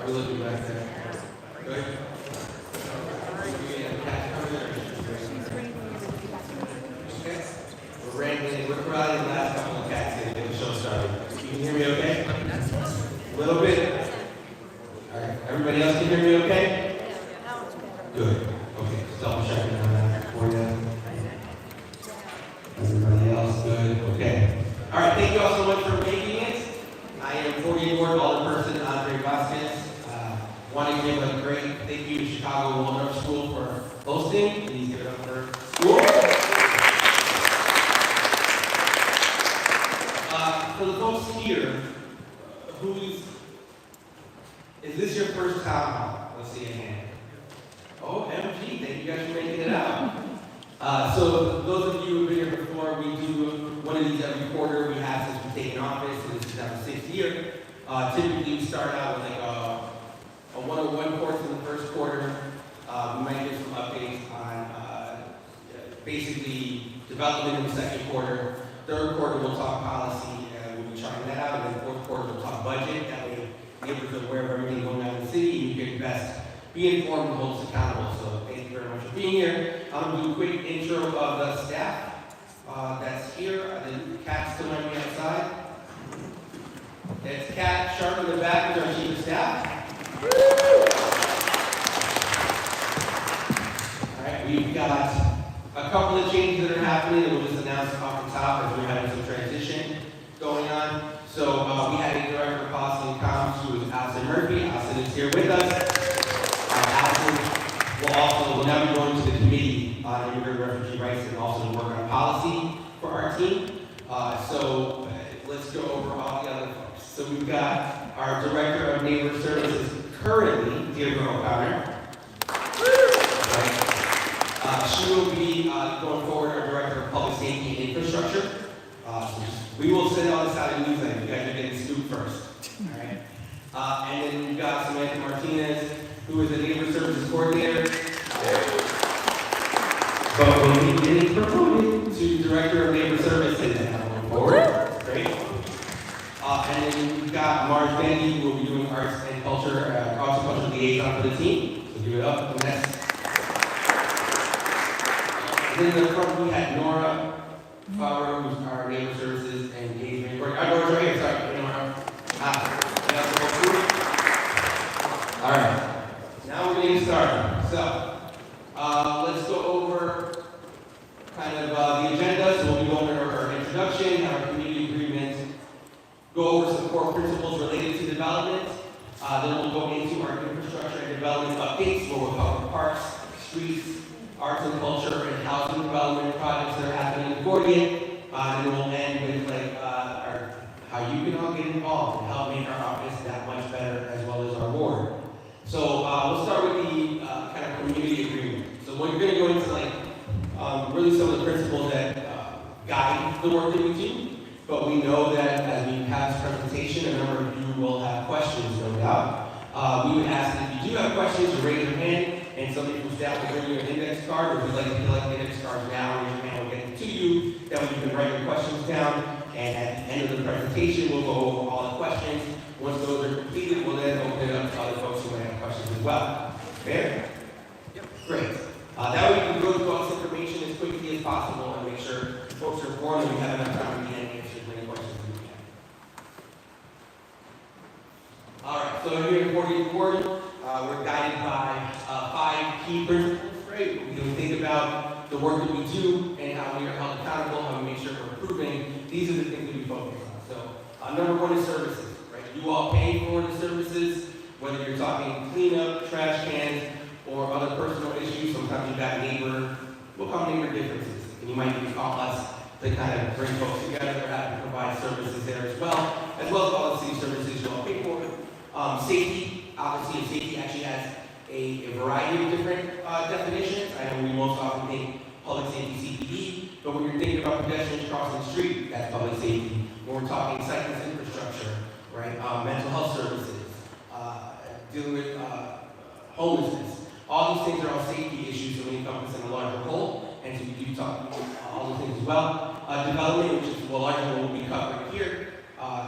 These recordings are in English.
We're looking back there. Good. Okay. We're wrangling. We're providing the last couple of cats in to get the show started. You can hear me okay? A little bit? All right. Everybody else can hear me okay? Good. Okay. Just double checking on that for you. Everybody else good? Okay. All right. Thank you all so much for making it. I am 48 Ward Alderperson Andre Vasquez. Want to give a great thank you to Chicago Waldorf School for hosting. Please give it up for school. For the folks here, is this your first time? Let's see a hand. Oh, MG, thank you guys for making it out. So those of you who've been here before, we do one of these every quarter. We have since we've taken office, and this is our 6th year. Typically, we start out with like a 101 course in the first quarter. We might give some updates on basically development in the second quarter. Third quarter, we'll talk policy, and we'll be trying that out. And then fourth quarter, we'll talk budget. That way, neighbors are aware of everything going on in the city, and you can best be informed and hold us accountable. So thank you very much for being here. I'm going to do a quick intro of the staff that's here. The Kat still might be outside. It's Kat Sharp in the back, who's our chief of staff. All right, we've got a couple of changes that are happening that we'll just announce off the top as we're having some transition going on. So we had a director of policy and comms who is Allison Murphy. Allison is here with us. Allison will now be going to the committee on immigrant refugee rights and also work on policy for our team. So let's go over all the other folks. So we've got our director of neighbor services currently, Deirdre O'Connor. She will be going forward our director of public safety and infrastructure. We will send all this out in newsletter. You guys are getting scooped first. All right. And then we've got Samantha Martinez, who is the neighbor services coordinator. But we'll be getting promoted to director of neighbor services going forward. Great. And then we've got Marge Bandy, who will be doing arts and culture, arts and culture liaison for the team. So give it up. And then in the front we had Nora Fowler, who's our neighbor services and engagement. Nora's right here, sorry. Nora. All right. Now we're getting started. So let's go over kind of the agenda. So we'll be going over our introduction, our community agreement, go over some core principles related to development. Then we'll go into our infrastructure and development updates, where we'll cover parks, streets, arts and culture, and housing development projects that are happening in Gordian. And then we'll end with how you can all get involved and help make our office that much better, as well as our ward. So we'll start with the kind of community agreement. So we're going to go into really some of the principles that guide the work that we do. But we know that as we have this presentation, a number of you will have questions, no doubt. We would ask that if you do have questions, to raise your hand, and somebody from staff will bring you an index card, or if you'd like to collect the index cards now, raise your hand, we'll get them to you. That way you can write your questions down, and at the end of the presentation, we'll go over all the questions. Once those are completed, we'll then open it up to other folks who might have questions as well. Fair? Yep. Great. That way we can go through all this information as quickly as possible and make sure folks are informed and we have enough time to get answers as many questions as we can. All right, so here in 40 we're guided by 5 key principles, right? We think about the work that we do and how we are held accountable, how we make sure we're improving. These are the things that we focus on. So number 1 is services. You all pay for the services, whether you're talking cleanup, trash cans, or other personal issues. Sometimes you've got we'll call neighbor differences. And you might need to call us to kind of bring folks together or have to provide services there as well as all the city services you all pay for. Safety, Obviously, safety actually has a variety of different definitions. I know we most often think public safety CPD, but when you're thinking about pedestrians crossing the street, that's public safety. When we're talking cyclist infrastructure, right? Mental health services, dealing with homelessness. All these things are all safety issues, so we encompass in a larger whole, and so we do talk about all those things as well. Development, which is largely what we'll be covering here.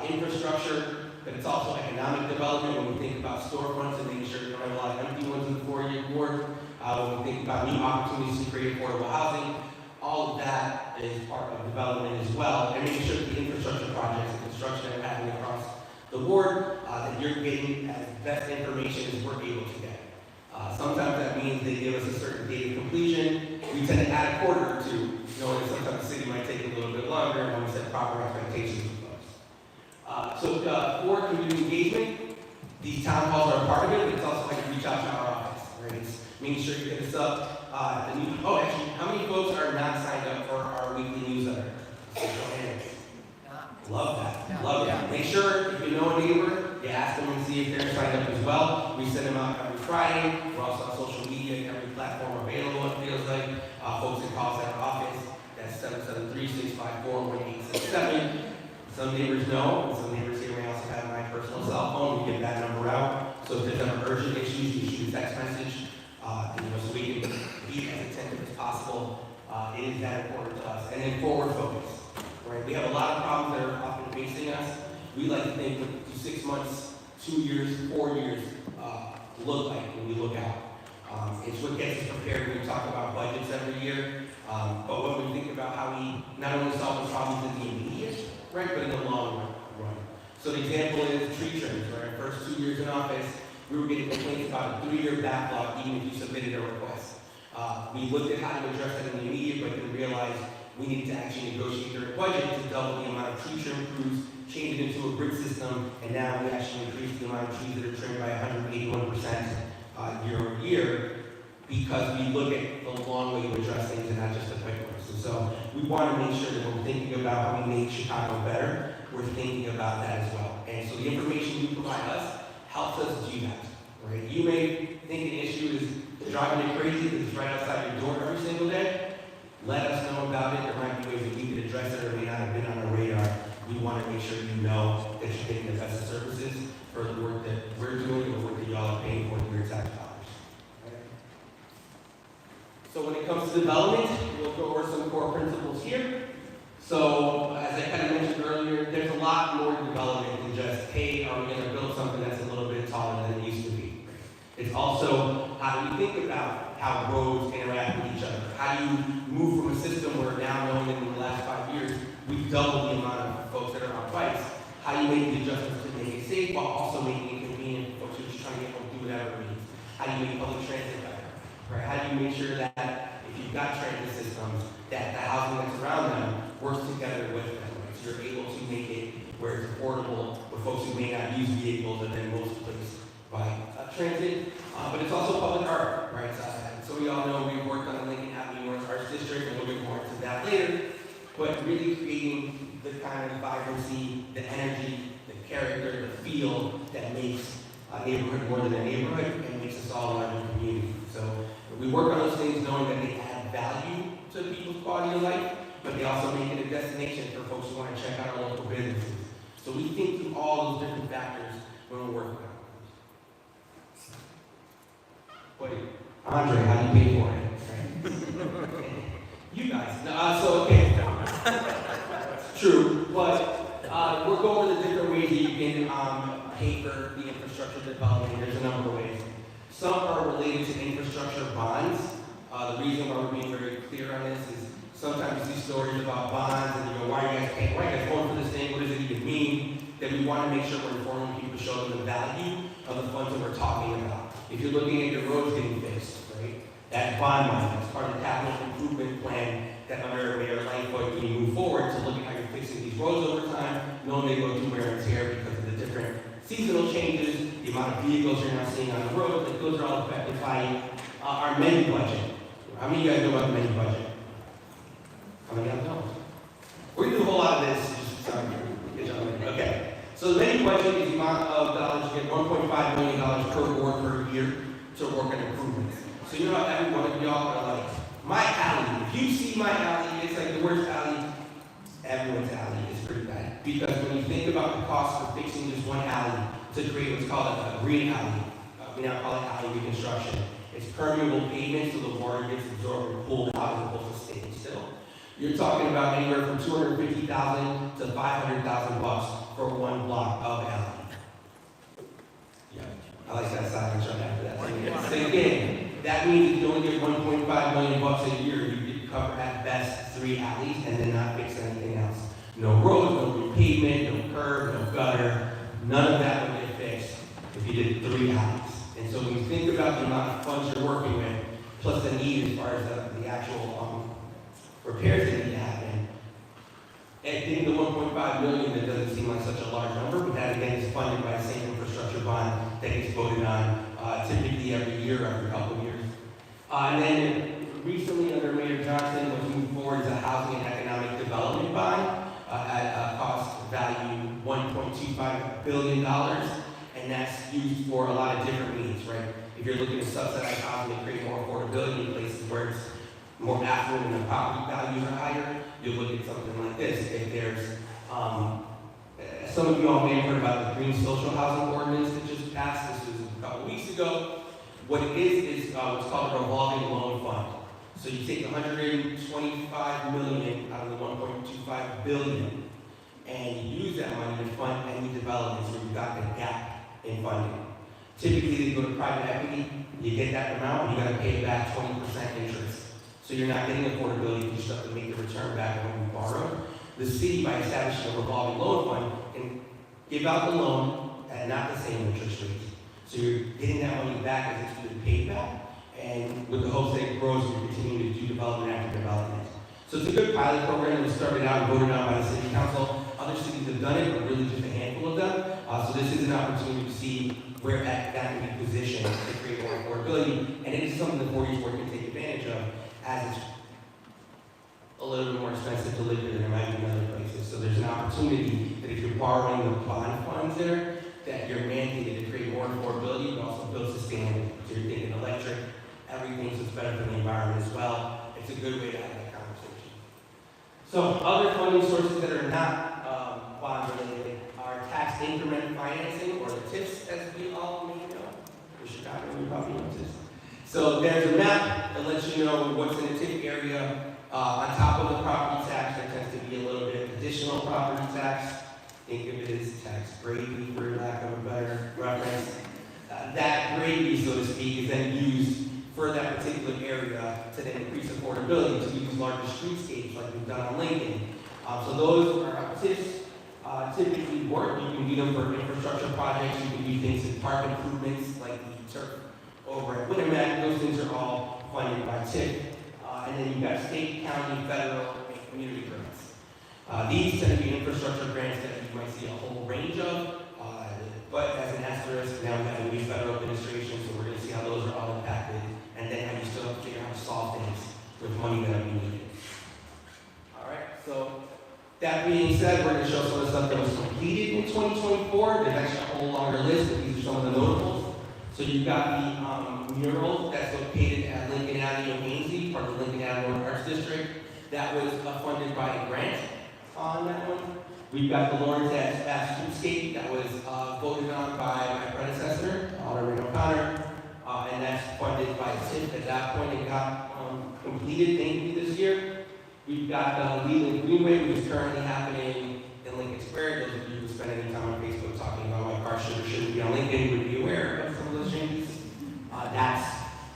Infrastructure, but it's also economic development when we think about storefronts and making sure we don't have a lot of empty ones in the 4-year ward. When we think about new opportunities to create affordable housing, all of that is part of development as well, and making sure that the infrastructure projects and construction that are happening across the board, that you're getting as best information as we're able to get. Sometimes that means they give us a certain date of completion. We tend to add a quarter or two, knowing that sometimes the city might take a little bit longer and want to set proper expectations with folks. For community engagement, these town halls are a part of it, but it's also like reach out to our office, right? It's making sure you hit us up. Actually, how many folks are not signed up for our weekly newsletter? Love that. Love it. Make sure if you know a neighbor, you ask them and see if they're signed up as well. We send them out every Friday. We're also on social media, every platform available, it feels like. Folks can call us at our office. That's 773-654-1867. Some neighbors know, and some neighbors here may also have my personal cell phone. We get that number out. So if there's ever urgent issues, you shoot a text message, so we can be as attentive as possible. It is that important to us. And then forward focus. Right? We have a lot of problems that are often facing us. We like to think what 6 months, 2 years, 4 years look like when we look out. It's what gets us prepared when we talk about budgets every year. But when we think about how we not only solve the problems in the immediate, right, but in the long run. So the example is tree trims. Right? Our first 2 years in office, we were getting complaints about a 3-year backlog even if you submitted a request. We looked at how to address that in the immediate, but then realized we needed to actually negotiate their budget to double the amount of tree trim crews, change it into a grid system, and now we actually increased the amount of trees that are trimmed by 181% year over year, because we look at the long way to address things and not just the quick ones. And so we want to make sure that when we're thinking about how we make Chicago better, we're thinking about that as well. And so the information you provide us helps us do that. Right? You may think an issue is driving you crazy because it's right outside your door every single day. Let us know about it. There might be ways that we could address it or may not have been on our radar. We want to make sure you know that you're getting the best of services for the work that we're doing and the work that y'all are paying for with your tax dollars. Okay. So when it comes to development, we'll go over some core principles here. So as I kind of mentioned earlier, there's a lot more development than just, hey, are we going to build something that's a little bit taller than it used to be? It's also how do we think about how roads interact with each other? How do you move from a system where now knowing that in the last 5 years, we've doubled the amount of folks that are on bikes? How do you make the adjustments to make it safe while also making it convenient for folks who are just trying to get home, do whatever it means? How do you make public transit better? Right? How do you make sure that if you've got transit systems, that the housing that's around them works together with them? Right? So you're able to make it where it's affordable for folks who may not use vehicles and then most places by transit, but it's also public art, right? So we all know we've worked on the Lincoln Avenue North Arts District, and we'll get more into that later, but really creating the kind of vibrancy, the energy, the character, the feel that makes a neighborhood more than a neighborhood and makes us all a larger community. So we work on those things knowing that they add value to people's quality of life, but they also make it a destination for folks who want to check out our local businesses. So we think through all those different factors when we're working on it. Wait, Andre, how do you pay for it? You guys. Okay. True, but we're going to the different ways that you can pay for the infrastructure development. There's a number of ways. Some are related to infrastructure bonds. The reason why we're being very clear on this is sometimes you see stories about bonds and you go, why are you guys paying? Why are you guys going for this thing? What does it even mean? That we want to make sure we're informing people, show them the value of the funds that we're talking about. If you're looking at your roads getting fixed, right? That bond money, that's part of the capital improvement plan that under Mayor Lightfoot, when you move forward to look at how you're fixing these roads over time, knowing they go through wear and tear because of the different seasonal changes, the amount of vehicles you're now seeing on the road, that those are all affected by our menu budget. How many of you guys know about the menu budget? How many of you know? We're going to do a whole lot of this. Okay. So the main question is the amount of dollars you get, $1.5 million per ward per year to work on improvements. So you know how every one of y'all are like, my alley, if you see my alley, it's like the worst alley. Everyone's alley is pretty bad. Because when you think about the cost for fixing just one alley to create what's called a green alley, we now call it alley reconstruction. It's permeable pavement so the water gets absorbed and pulled out as opposed to staying still. You're talking about anywhere from $250,000 to $500,000 for one block of alley. Yeah, I like that silence right after that. So again, that means if you only get $1.5 million a year, you could cover at best 3 alleys and then not fix anything else. No roads, no repavement, no curb, no gutter. None of that would get fixed if you did 3 alleys. And so when you think about the amount of funds you're working with, plus the need as far as the actual repairs that need to happen, I think the $1.5 million, that doesn't seem like such a large number, but that again is funded by the same infrastructure bond that gets voted on typically every year, every couple of years. And then recently under Mayor Johnson, what's moved forward is a housing and economic development bond at a cost value $1.25 billion. And that's used for a lot of different needs, right? If you're looking to subsidize housing to create more affordability in places where it's more affluent and the property values are higher, you'll look at something like this. If there's, some of you all may have heard about the Green Social Housing Ordinance that just passed. This was a couple weeks ago. What it is what's called a revolving loan fund. So you take $125 million out of the $1.25 billion and you use that money to fund any developments where you've got the gap in funding. Typically, they go to private equity, you get that amount, and you got to pay back 20% interest. So you're not getting affordability, you just have to make the return back when you borrow. The city, by establishing a revolving loan fund, can give out the loan at not the same interest rate. So you're getting that money back as it's been paid back, and with the hopes that it grows, you're continuing to do development after development. So it's a good pilot program that was started out and voted on by the city council. Other cities have done it, but really just a handful of them. So this is an opportunity to see where that can be positioned to create more affordability, and it is something the 40s board can take advantage of as it's a little bit more expensive to live here than it might be in other places. So there's an opportunity that if you're borrowing the bond funds there, that you're mandated to create more affordability, but also build sustainability. So you're thinking electric, everything, so it's better for the environment as well. It's a good way to have that conversation. So other funding sources that are not bond related are tax increment financing, or the TIFs, as we all may know. In Chicago, we probably know TIFs. So there's a map that lets you know what's in the TIF area. On top of the property tax, there tends to be a little bit of additional property tax. Think of it as tax gravy, for lack of a better reference. That gravy, so to speak, is then used for that particular area to then increase affordability, to use larger streetscapes like we've done on Lincoln. So those are how TIFs typically work. You can do them for infrastructure projects. You can do things in park improvements like the turf over at Wintermac. Those things are all funded by TIF. And then you've got state, county, federal, and community grants. These tend to be infrastructure grants that you might see a whole range of, but as an asterisk, now we have a new federal administration, so we're going to see how those are all impacted, and then how you still have to figure out how to solve things with money that will be needed. All right, so that being said, we're going to show some of the stuff that was completed in 2024. There's actually a whole longer list, but these are some of the notables. So you've got the mural that's located at Lincoln Avenue in Ainsley, part of the Lincoln Avenue Arts District. That was funded by a grant on that one. We've got the Lawrence Ave Streetscape that was voted on by my predecessor, Alderman O'Connor, and that's funded by TIF. At that point, it got completed, thankfully, this year. We've got the Leland Greenway, which is currently happening in Lincoln Square. Those of you who spend any time on Facebook talking about why cars should or shouldn't be on Lincoln would be aware of some of those changes. That's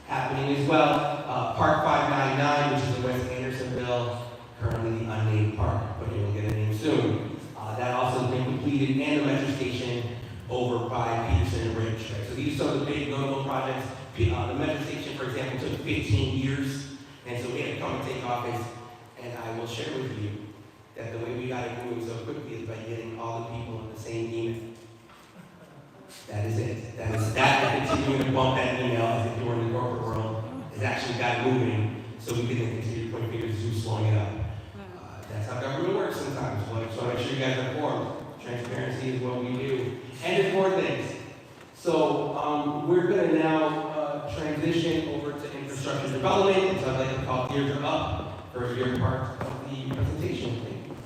happening as well. Park 599, which is in West Andersonville, currently the unnamed park, but you will get a name soon. That also has been completed, and the metro station over by Peterson and Ridge. Right? So these are some of the big notable projects. The metro station, for example, took 15 years, and so we had to come and take office. And I will share with you that the way we got it moving so quickly is by getting all the people in the same email. That is it. That is that, and continuing to bump that email as if you were in the corporate world has actually got it moving, so we can then continue to point fingers to who's slowing it up. That's how government works sometimes. So I make sure you guys are informed. Transparency is what we do. And it's more things. So we're going to now transition over to infrastructure development. And so I'd like to call Deirdre up for your part of the presentation. Thank you.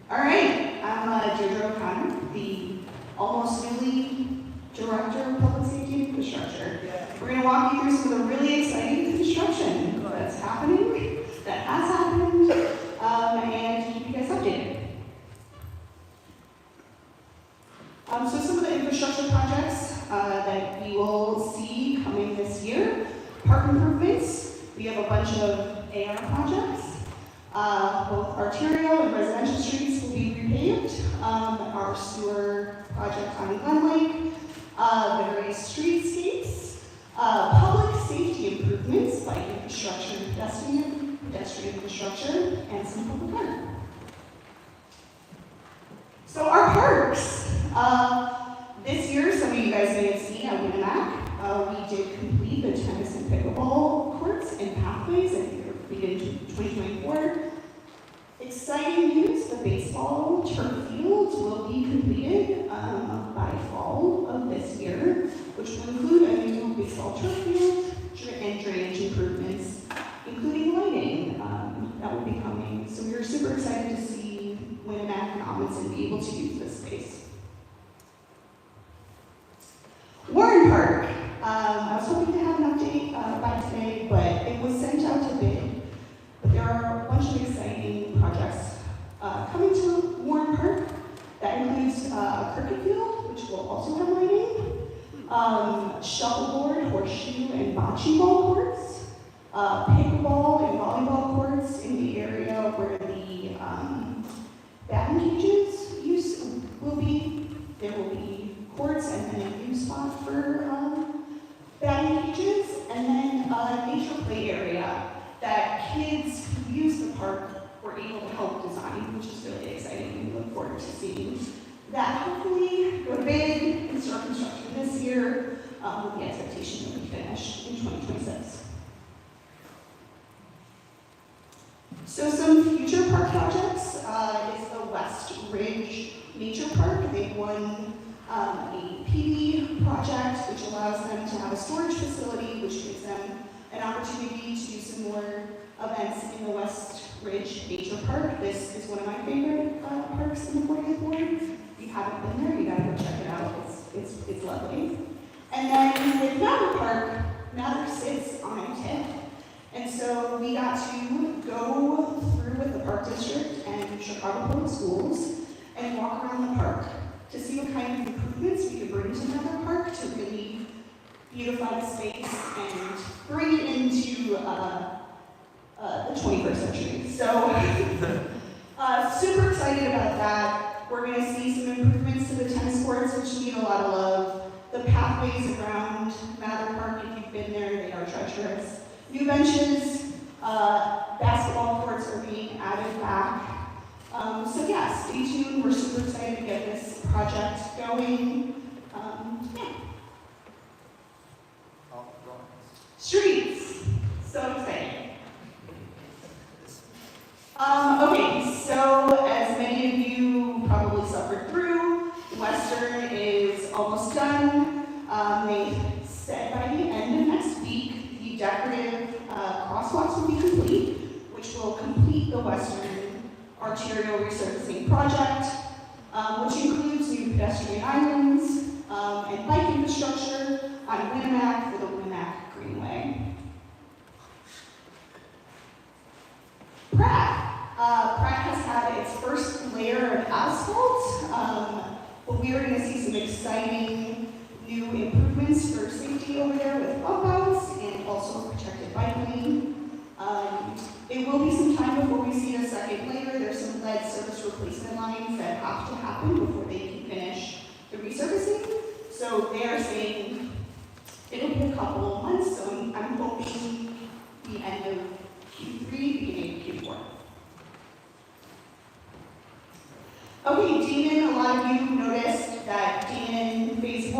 All right, I'm Deirdre O'Connor, the almost newly Director of Public Safety and Infrastructure. We're going to walk you through some of the really exciting construction that's happening, that has happened, and keep you guys updated. So some of the infrastructure projects that we will see coming this year: park improvements. We have a bunch of AR projects. Both arterial and residential streets will be repaved. Our sewer project on Glen Lake, various streetscapes, public safety improvements like infrastructure and pedestrian infrastructure, and some public art. So our parks. This year, some of you guys may have seen at Winamac, we did complete the tennis and pickleball courts and pathways. I think they were completed in 2024. Exciting news, the baseball turf fields will be completed by fall of this year, which will include a new baseball turf field and drainage improvements, including lighting that will be coming. So we're super excited to see Winamac and Amundsen be able to use this space. Warren Park. I was hoping to have an update by today, but it was sent out to bid. But there are a bunch of exciting projects coming to Warren Park. That includes a cricket field, which will also have lighting, shuffleboard, horseshoe, and bocce ball courts, pickleball and volleyball courts in the area where the batting cages will be. There will be courts and then a new spot for batting cages, and then a nature play area that kids who use the park were able to help design, which is really exciting. We look forward to seeing that hopefully go to bid and start construction this year with the expectation that we finish in 2026. So some future park projects is the West Ridge Nature Park. They've won a PD project, which allows them to have a storage facility, which gives them an opportunity to do some more events in the West Ridge Nature Park. This is one of my favorite parks in the 40th Ward. If you haven't been there, you gotta go check it out. It's lovely. And then with Mather Park, Mather sits on a tip. And so we got to go through with the Park District and Chicago Public Schools and walk around the park to see what kind of improvements we could bring to Mather Park to really beautify the space and bring it into the 21st century. So super excited about that. We're going to see some improvements to the tennis courts, which need a lot of love. The pathways around Mather Park, if you've been there, they are treacherous. New benches, basketball courts are being added back. So yeah, stay tuned. We're super excited to get this project going. Yeah. Streets. So exciting. Okay, so as many of you probably suffered through, Western is almost done. They said by the end of next week, the decorative crosswalks will be complete, which will complete the Western arterial resurfacing project, which includes new pedestrian islands and bike infrastructure on Winamac for the Winamac Greenway. Pratt has had its first layer of asphalt, but we are going to see some exciting new improvements for safety over there with bump outs and also protected bike lane. It will be some time before we see a second layer. There's some lead surface replacement lines that have to happen before they can finish the resurfacing. So they are saying it'll be a couple of months, so I'm hoping the end of Q3, beginning of Q4. Okay, Demon, a lot of you noticed that Demon Phase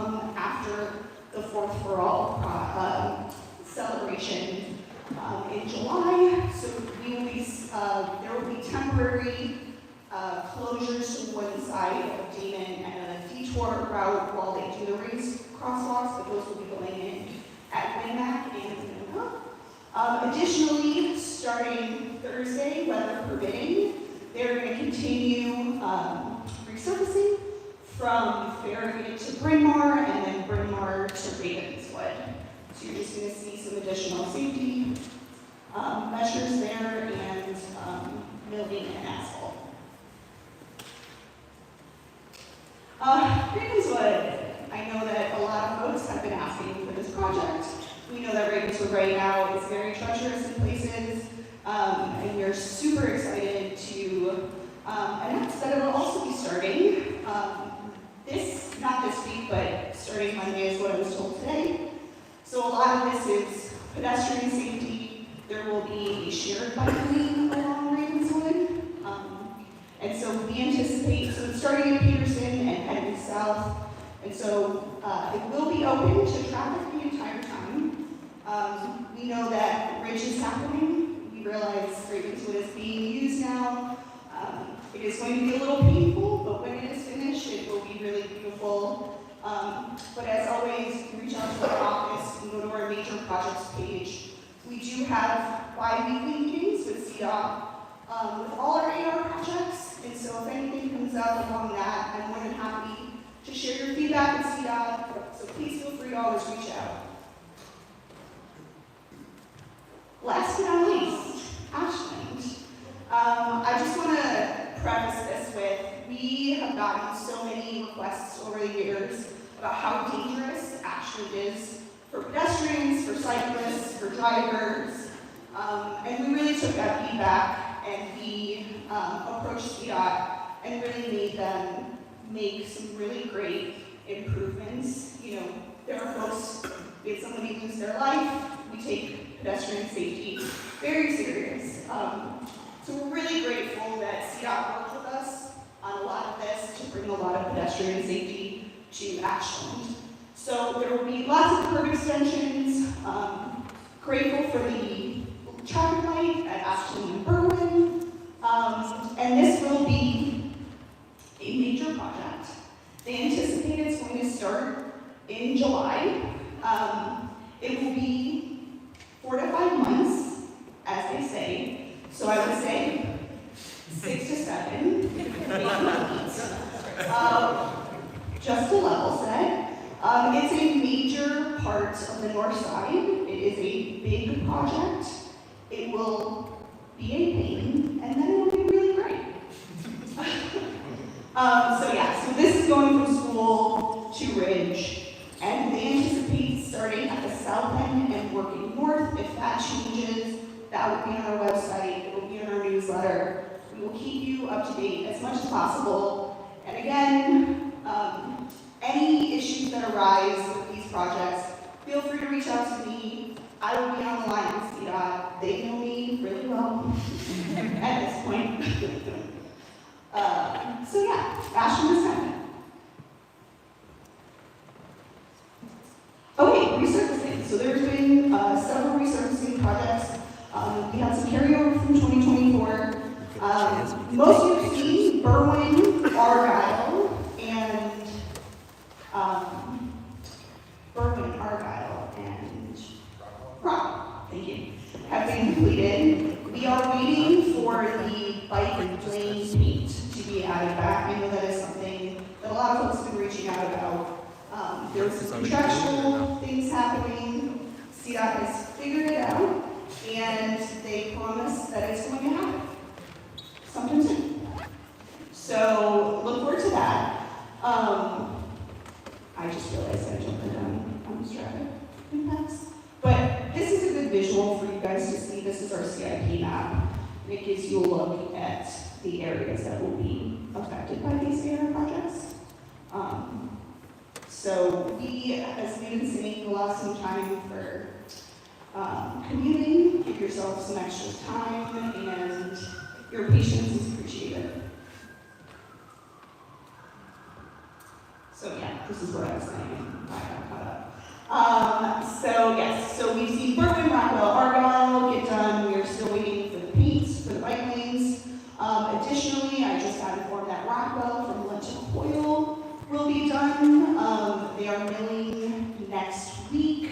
come after the Fourth for All celebration in July. So we will be, there will be temporary closures to one side of Damon and a detour route while they do the race crosswalks, but those will be going in at Winmac and Winona. Additionally, starting Thursday, weather permitting, they're going to continue resurfacing from Farragut to Bryn Mawr and then Bryn Mawr to Ravenswood. So you're just going to see some additional safety measures there and milling and asphalt. Ravenswood. I know that a lot of folks have been asking for this project. We know that Ravenswood right now is very treacherous in places, and we're super excited to announce that it will also be starting not this week, but starting Monday is what I was told today. So a lot of this is pedestrian safety. There will be a shared bike lane along Ravenswood. And so we anticipate, so it's starting in Peterson and heading south. And so it will be open to traffic the entire time. We know that Ridge is happening. We realize Ravenswood is being used now. It is going to be a little painful, but when it is finished, it will be really beautiful. But as always, reach out to our office and go to our major projects page. We do have bi-weekly meetings with CDOT with all our AR projects. And so if anything comes up along that, I'm more than happy to share your feedback with CDOT. So please feel free to always reach out. Last but not least, Ashland. I just want to preface this with, we have gotten so many requests over the years about how dangerous Ashland is for pedestrians, for cyclists, for drivers, and we really took that feedback and we approached CDOT and really made them make some really great improvements. You know, there are folks, we had somebody lose their life, we take pedestrian safety very serious. So we're really grateful that CDOT worked with us on a lot of this to bring a lot of pedestrian safety to Ashland. So there will be lots of curb extensions. Grateful for the traffic light at Ashland and Berwyn. And this will be a major project. They anticipate it's going to start in July. It will be 4 to 5 months, as they say. So I would say 6 to 7, 8 months. Just to level set. It's a major part of the north side. It is a big project. It will be a pain, and then it will be really great. So this is going from school to Ridge, and they anticipate starting at the south end and working north. If that changes, that will be on our website, it will be in our newsletter. We will keep you up to date as much as possible. And again, any issues that arise with these projects, feel free to reach out to me. I will be on the line with CDOT. They know me really well at this point. Ashland is coming. Okay, resurfacing. So there's been several resurfacing projects. We had some carryover from 2024. Most of you have seen Berwyn, Argyle, and Rock, thank you, have been completed. We are waiting for the bike lane paint to be added back. I know that is something that a lot of folks have been reaching out about. There were some contractual things happening. CDOT has figured it out, and they promise that it's going to happen sometime soon. So look forward to that. I just realized I jumped down on this traffic impacts. But this is a good visual for you guys to see. This is our CIP map. And it gives you a look at the areas that will be affected by these AR projects. So we, as we've been saying, allow some time for commuting. Give yourself some extra time, and your patience is appreciated. So yeah, this This is what I was saying. I got caught up. So yes, so we've seen Berwyn, Rockwell, Argyle get done. We are still waiting for the paints for the bike lanes. Additionally, I just got informed that Rockwell from Lent to Hoyle will be done. They are milling next week,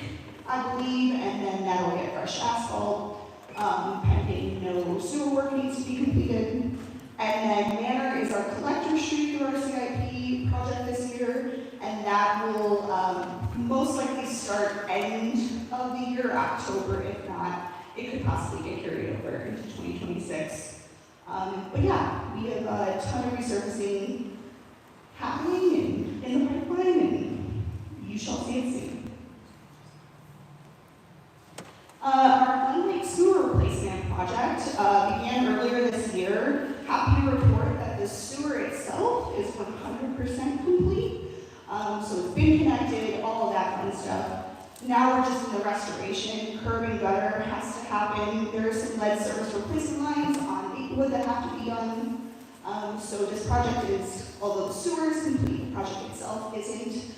I believe, and then that'll get fresh asphalt. Pending no sewer work needs to be completed. And then Manor is our collector street through our CIP project this year, and that will most likely start end of the year, October, if not. It could possibly get carried over into 2026. But yeah, we have a ton of resurfacing happening and in the pipeline, and you shall see it soon. Our Glen Lake sewer replacement project began earlier this year. Happy to report that the sewer itself is 100% complete. So it's been connected, all of that fun stuff. Now we're just in the restoration. Curb and gutter has to happen. There are some lead service replacement lines on Maplewood that have to be done. So this project is, although the sewer is complete, the project itself isn't.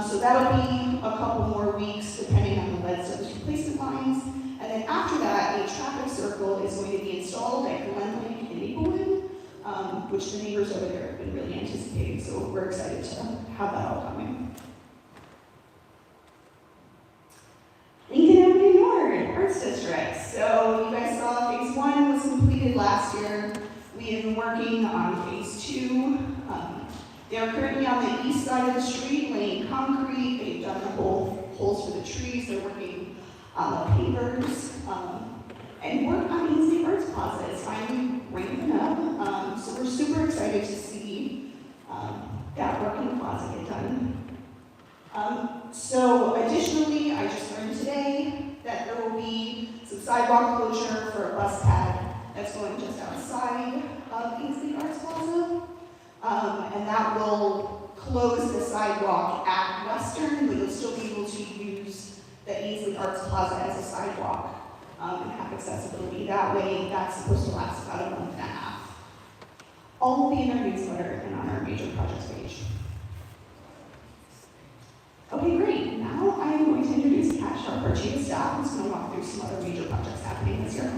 So that'll be a couple more weeks depending on the lead service replacement lines. And then after that, a traffic circle is going to be installed at Glen Lake in Maplewood, which the neighbors over there have been really anticipating. So we're excited to have that all coming. Lincoln Avenue North, Arts District. So you guys saw phase 1 was completed last year. We have been working on phase 2. They are currently on the east side of the street laying concrete. They've done the holes for the trees. They're working on the pavers. And work on Ainsley Arts Plaza is finally ramping up. So we're super excited to see that work in the plaza get done. So additionally, I just learned today that there will be some sidewalk closure for a bus pad that's going just outside of Ainsley Arts Plaza. And that will close the sidewalk at Western, but you'll still be able to use the Ainsley Arts Plaza as a sidewalk and have accessibility that way. That's supposed to last about a month and a half. All will be in our newsletter and on our major projects page. Okay, great. Now I am going to introduce Kat Sharp, our Chief of Staff, who's going to walk through some other major projects happening this year.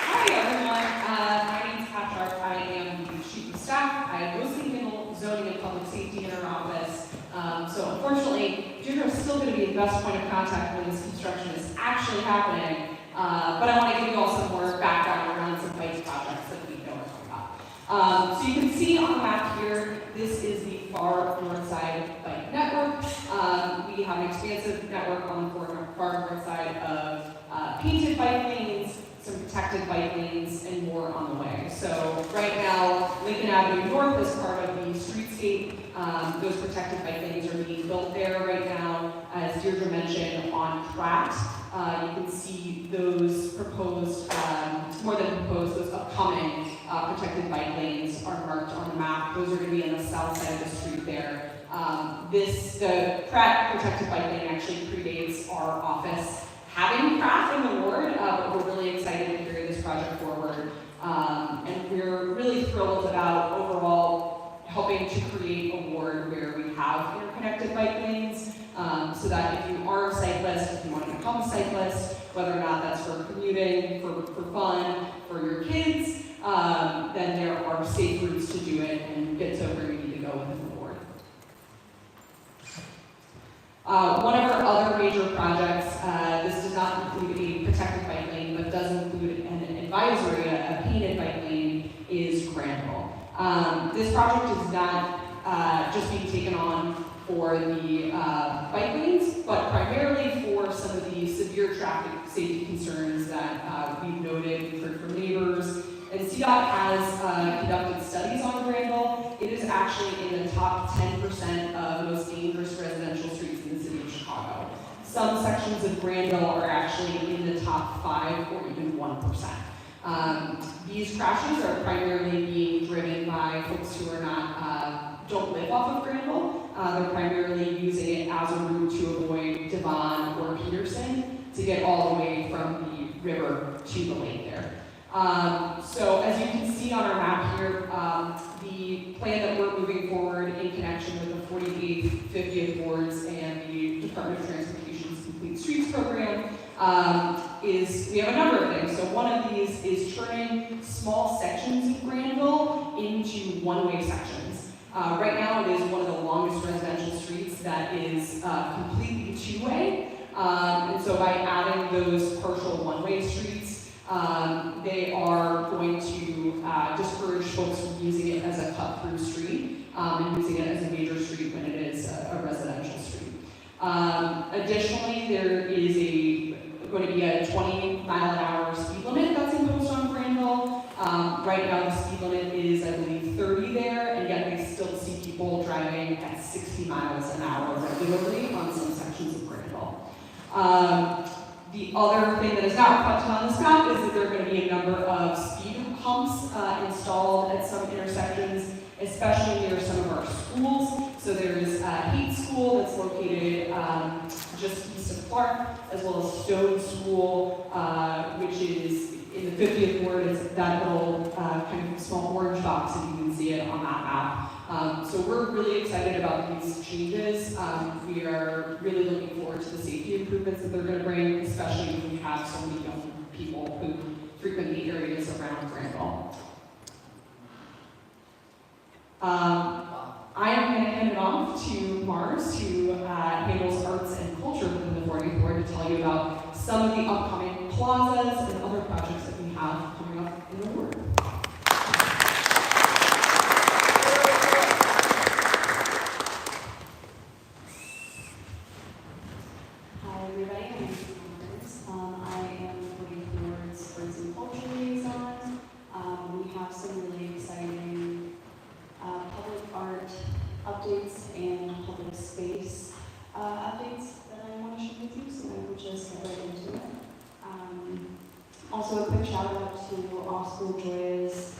Hi everyone, my name is Kat Sharp. I am the Chief of Staff. I mostly handle zoning and public safety in our office. So unfortunately, Deirdre is still going to be the best point of contact when this construction is actually happening. But I want to give you all some more background around some bike projects that we know are coming up. So you can see on the map here, this is the far north side bike network. We have an expansive network on the far north side of painted bike lanes, some protected bike lanes, and more on the way. So right now, Lincoln Avenue North is part of the streetscape. Those protected bike lanes are being built there right now. As Deirdre mentioned, on Pratt, you can see those proposed, more than proposed, those upcoming protected bike lanes are marked on the map. Those are going to be on the south side of the street there. The Pratt protected bike lane actually predates our office having Pratt in the ward, but we're really excited to carry this project forward. And we're really thrilled about overall helping to create a ward where we have interconnected bike lanes, so that if you are a cyclist, if you want to become a cyclist, whether or not that's for commuting, for fun, for your kids, then there are safe routes to do it and get to where you need to go within the ward. One of our other major projects, this does not include a protected bike lane, but does include an advisory, a painted bike lane, is Granville. This project is not just being taken on for the bike lanes, but primarily for some of the severe traffic safety concerns that we've noted, we've heard from neighbors. And CDOT has conducted studies on Granville. It is actually in the top 10% of most dangerous residential streets in the city of Chicago. Some sections of Granville are actually in the top 5 or even 1%. These crashes are primarily being driven by folks who are not, don't live off of Granville. They're primarily using it as a route to avoid Devon or Peterson to get all the way from the river to the lake there. So as you can see on our map here, the plan that we're moving forward in connection with the 48th, 50th wards and the Department of Transportation's Complete Streets program is we have a number of things. So one of these is turning small sections of Granville into one-way sections. Right now it is one of the longest residential streets that is completely two-way. And so by adding those partial one-way streets, they are going to discourage folks from using it as a cut-through street and using it as a major street when it is a residential street. Additionally, there is going to be a 20-mile-an-hour speed limit that's imposed on Granville. Right now, the speed limit is, I believe, 30 there, and yet we still see people driving at 60 miles an hour regularly on some sections of Granville. The other thing that is not reflected on this map is that there are going to be a number of speed humps installed at some intersections, especially near some of our schools. So there's Haight School that's located just east of Clark, as well as Stone School, which is in the 50th ward. It's that little kind of small orange box, if you can see it on that map. So we're really excited about these changes. We are really looking forward to the safety improvements that they're going to bring, especially when we have so many young people who frequent the areas around Granville. I am going to hand it off to Mars, who handles arts and culture within the 40th ward, to tell you about some of the upcoming plazas and other projects that we have coming up in the ward. Hi everybody, my name is Mars. I am the 40th ward's arts and culture liaison. We have some really exciting public art updates and public space updates that I want to share with you, so I will just get right into it. Also a quick shout out to Oscar Joy's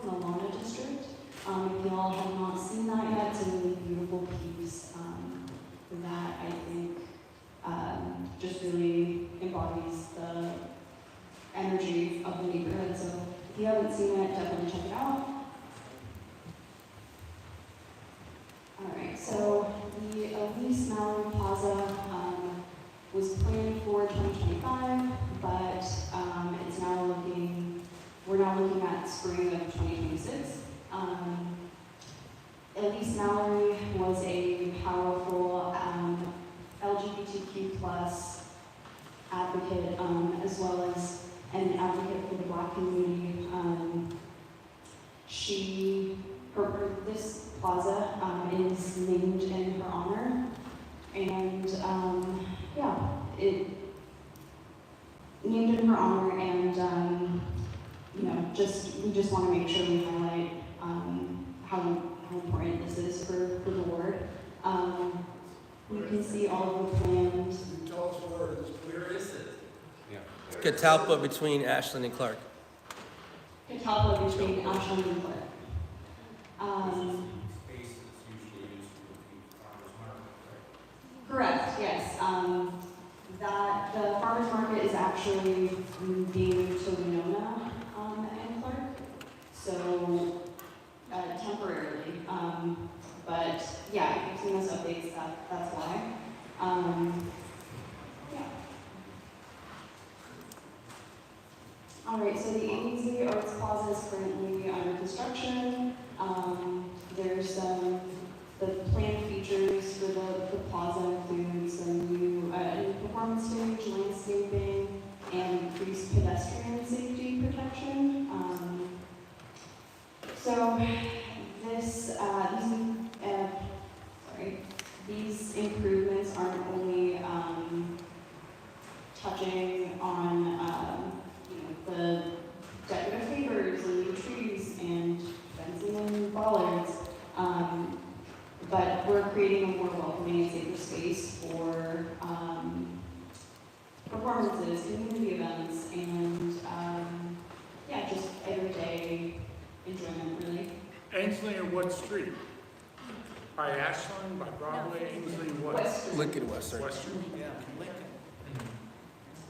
Milana District. If y'all have not seen that yet, it's a really beautiful piece that I think just really embodies the energy of the neighborhood. So if you haven't seen it, definitely check it out. Alright, so the Elise Mallory Plaza was planned for 2025, but it's now we're now looking at spring of 2026. Elise Mallory was a powerful LGBTQ plus advocate, as well as an advocate for the Black community. This plaza is named in her honor, and it named in her honor, and we just want to make sure we highlight how important this is for the ward. You can see all of the plans. Tell us where is it? Catalpa between Ashland and Clark. Catalpa between Ashland and Clark. Correct, yes. That the farmer's market is actually being moved to Winona and Clark, so temporarily. But yeah, if you've seen those updates, that's why. All right, so the AZ Arts Plaza is currently under construction. There's the planned features for the plaza include some new performance stage, landscaping, and increased pedestrian safety protection. These improvements aren't only touching on the decorative pavers and new trees and fencing and bollards, but we're creating a more welcoming and safer space for performances, community events, and just everyday enjoyment, really. Ainsley and what street? By Ashland, by Broadway, Ainsley, what? West. Lincoln West, sorry. West Street? Yeah, Lincoln.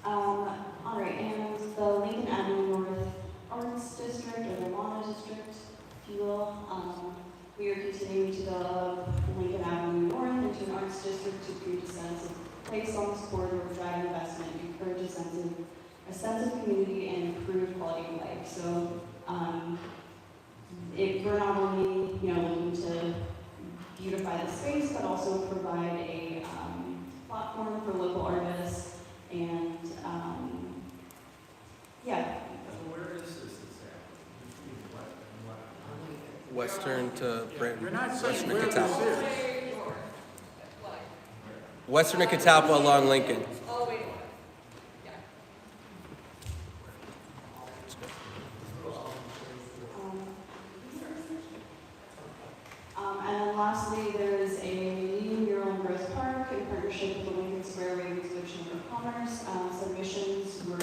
All right, and the Lincoln Avenue North Arts District or the Lana District, if you will. We are continuing to develop Lincoln Avenue North into an arts district to create a sense of place on this corridor, drive investment, encourage a sense of community, and improve quality of life. So we're not only looking to beautify the space, but also provide a platform for local artists and Where is this exactly? Between what and what? Western to Brandon. You're not saying Western to where this Catalpa. is. Western to Catalpa along Lincoln. And then lastly, there is a new mural in Gross Park in partnership with the Lincoln Square Ravenswood Chamber of Commerce. Submissions were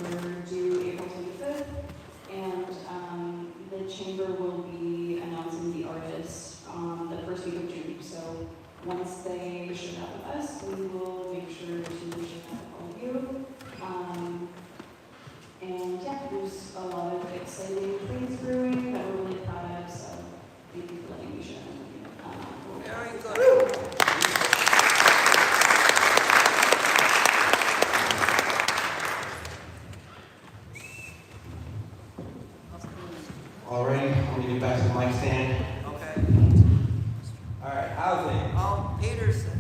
due April 25th, and the chamber will be announcing the artist the first week of June. So once they share that with us, we will make sure to share that with all of you. And yeah, there's a lot of exciting things brewing that we're really proud of. So thank you for letting me share them with you. Very good. All right, I'm gonna get back to the mic stand. Okay. All right, housing. Peterson.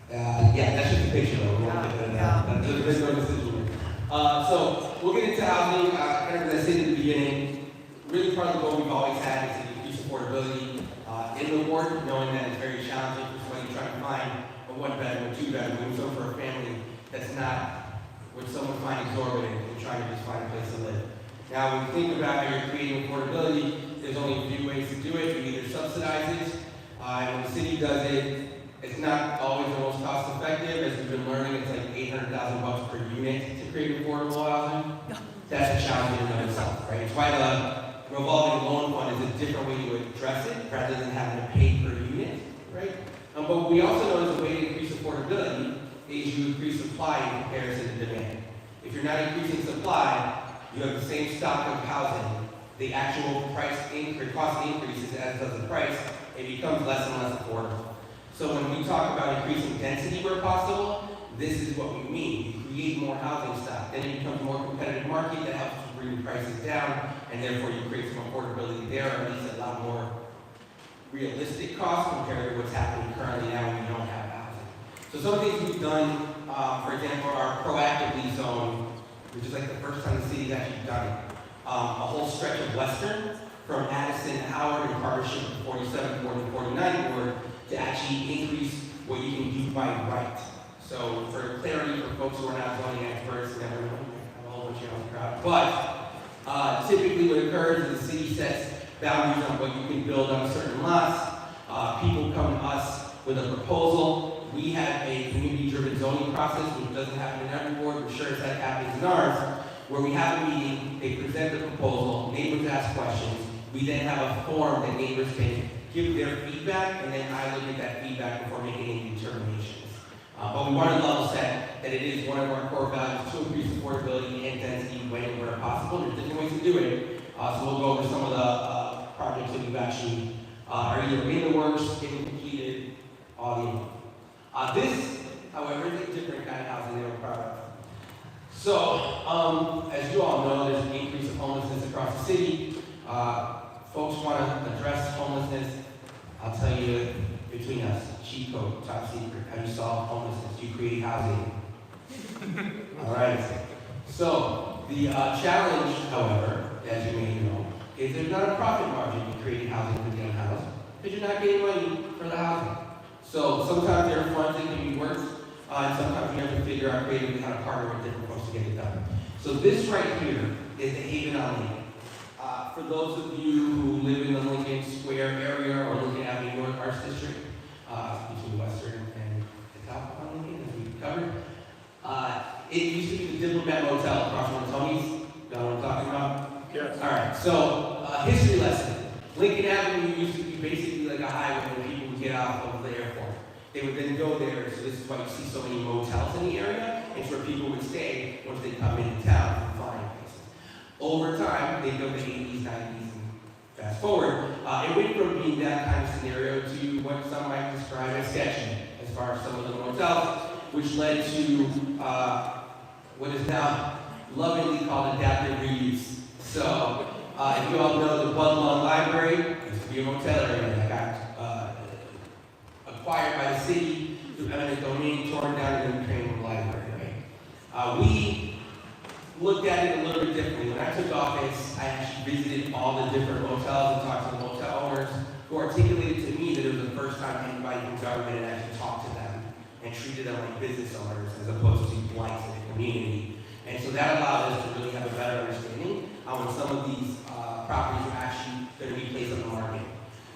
Yeah, that's just a picture though. We won't get into that. Yeah. There's no decision. So we'll get into housing. Kind of as I said at the beginning, really part of the goal we've always had is to increase affordability in the ward, knowing that it's very challenging for somebody trying to find a one-bedroom, two-bedroom, so for a family that's not what someone finds exorbitant and trying to just find a place to live. Now, when you think about how you're creating affordability, there's only a few ways to do it. You either subsidize it, and when the city does it, it's not always the most cost effective. As we've been learning, it's like $800,000 per unit to create affordable housing. That's a challenge in and of itself, right? It's why the revolving loan fund is a different way to address it, rather than having to pay per unit, right? But we also know there's a way to increase affordability is you increase supply in comparison to demand. If you're not increasing supply, you have the same stock of housing, the actual cost increases as does the price, it becomes less and less affordable. So when we talk about increasing density where possible, this is what we mean. You create more housing stock, then it becomes a more competitive market that helps to bring prices down, and therefore you create some affordability there, or at least a lot more realistic costs compared to what's happening currently now when you don't have housing. So some of the things we've done, for example, are proactively zone, which is like the first time the city's actually done it. A whole stretch of Western, from Addison, Howard, in partnership with 47, 40, 49 ward, to actually increase what you can do by right. So for clarity for folks who are not zoning experts, and everyone, I have a whole bunch of the crowd, but typically what occurs is the city sets boundaries on what you can build on certain lots. People come to us with a proposal. We have a community-driven zoning process, which doesn't happen in every board, but sure as that happens in ours, where we have a meeting, they present the proposal, neighbors ask questions, we then have a form that neighbors can give their feedback, and then I look at that feedback before making any determinations. But we want to level set that it is one of our core values to increase affordability and density when and where possible. There's different ways to do it. So we'll go over some of the projects that we've actually are either in the works, getting completed, all the above. This, however, is a different kind of housing that we're proud of. So, as you all know, there's an increase of homelessness across the city. Folks want to address homelessness. I'll tell you, between us, cheat code, top secret. How do you solve homelessness? You create housing. All right. So, the challenge, however, as you may know, is there's not a profit margin in creating housing for the unhoused, because you're not getting money for the housing. So sometimes there are funds that can be worked, and sometimes you have to figure out creatively how to partner with different folks to get it done. So this right here is the Haven on Lincoln. For those of you who live in the Lincoln Square area or Lincoln Avenue North Arts District, between Western and the top on Lincoln, as we covered, it used to be the Diplomat Motel across from Tony's. You know what I'm talking about? Yes. All right, so history lesson. Lincoln Avenue used to be basically like a highway where people would get off of the airport. They would then go there, so this is why you see so many motels in the area. It's where people would stay once they come into town from flying places. Over time, they go to the 80s, 90s, and fast forward, it went from being that kind of scenario to what some might describe as sketchy, as far as some of the motels, which led to what is now lovingly called adaptive reuse. So, if you all know the Bud Lawn Library, used to be a motel area that got acquired by the city through eminent domain, torn down, and then became a library, right? We looked at it a little bit differently. When I took office, I actually visited all the different motels and talked to the motel owners who articulated to me that it was the first time anybody from government had actually talked to them and treated them like business owners as opposed to blights in the community. And so that allowed us to really have a better understanding on when some of these properties were actually going to be placed on the market.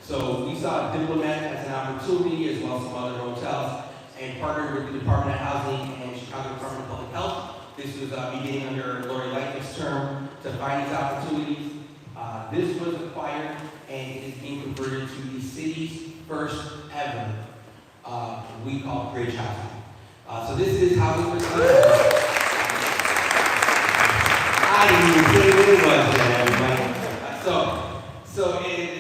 So we saw Diplomat as an opportunity, as well as some other hotels, and partnered with the Department of Housing and Chicago Department of Public Health. This was beginning under Lori Lightfoot's term to find these opportunities. This was acquired and it is being converted to the city's first ever, we call bridge housing. So this is housing for the I didn't even say what it was, man.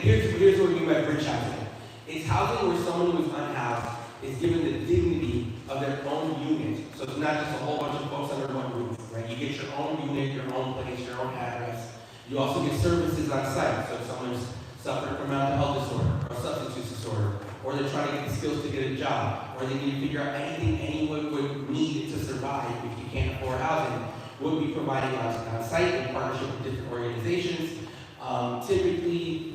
Here's what we mean by bridge housing. It's housing where someone who is unhoused is given the dignity of their own unit. So it's not just a whole bunch of folks under one roof, right? You get your own unit, your own place, your own address. You also get services on site. So if someone's suffering from mental health disorder or substance use disorder, or they're trying to get the skills to get a job, or they need to figure out anything anyone would need to survive if you can't afford housing, we'll be providing on site in partnership with different organizations. Typically,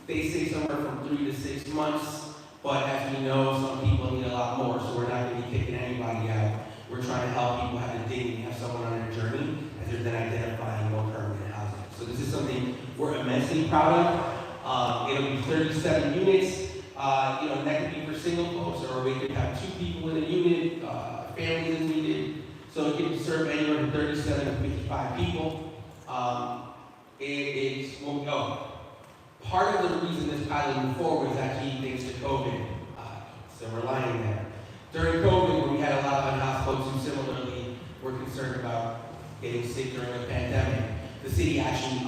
they say somewhere from 3 to 6 months, but as we know, some people need a lot more, so we're not going to be kicking anybody out. We're trying to help people have the dignity, have someone on their journey, as they're then identifying more permanent housing. So this is something we're immensely proud of. It'll be 37 units. And that could be for single folks, or we could have 2 people in a unit, families as needed. So it can serve anywhere from 37 to 55 people. Part of the reason this pilot moved forward is actually thanks to COVID. So we're lying there. During COVID, when we had a lot of unhoused folks who similarly were concerned about getting sick during the pandemic, the city actually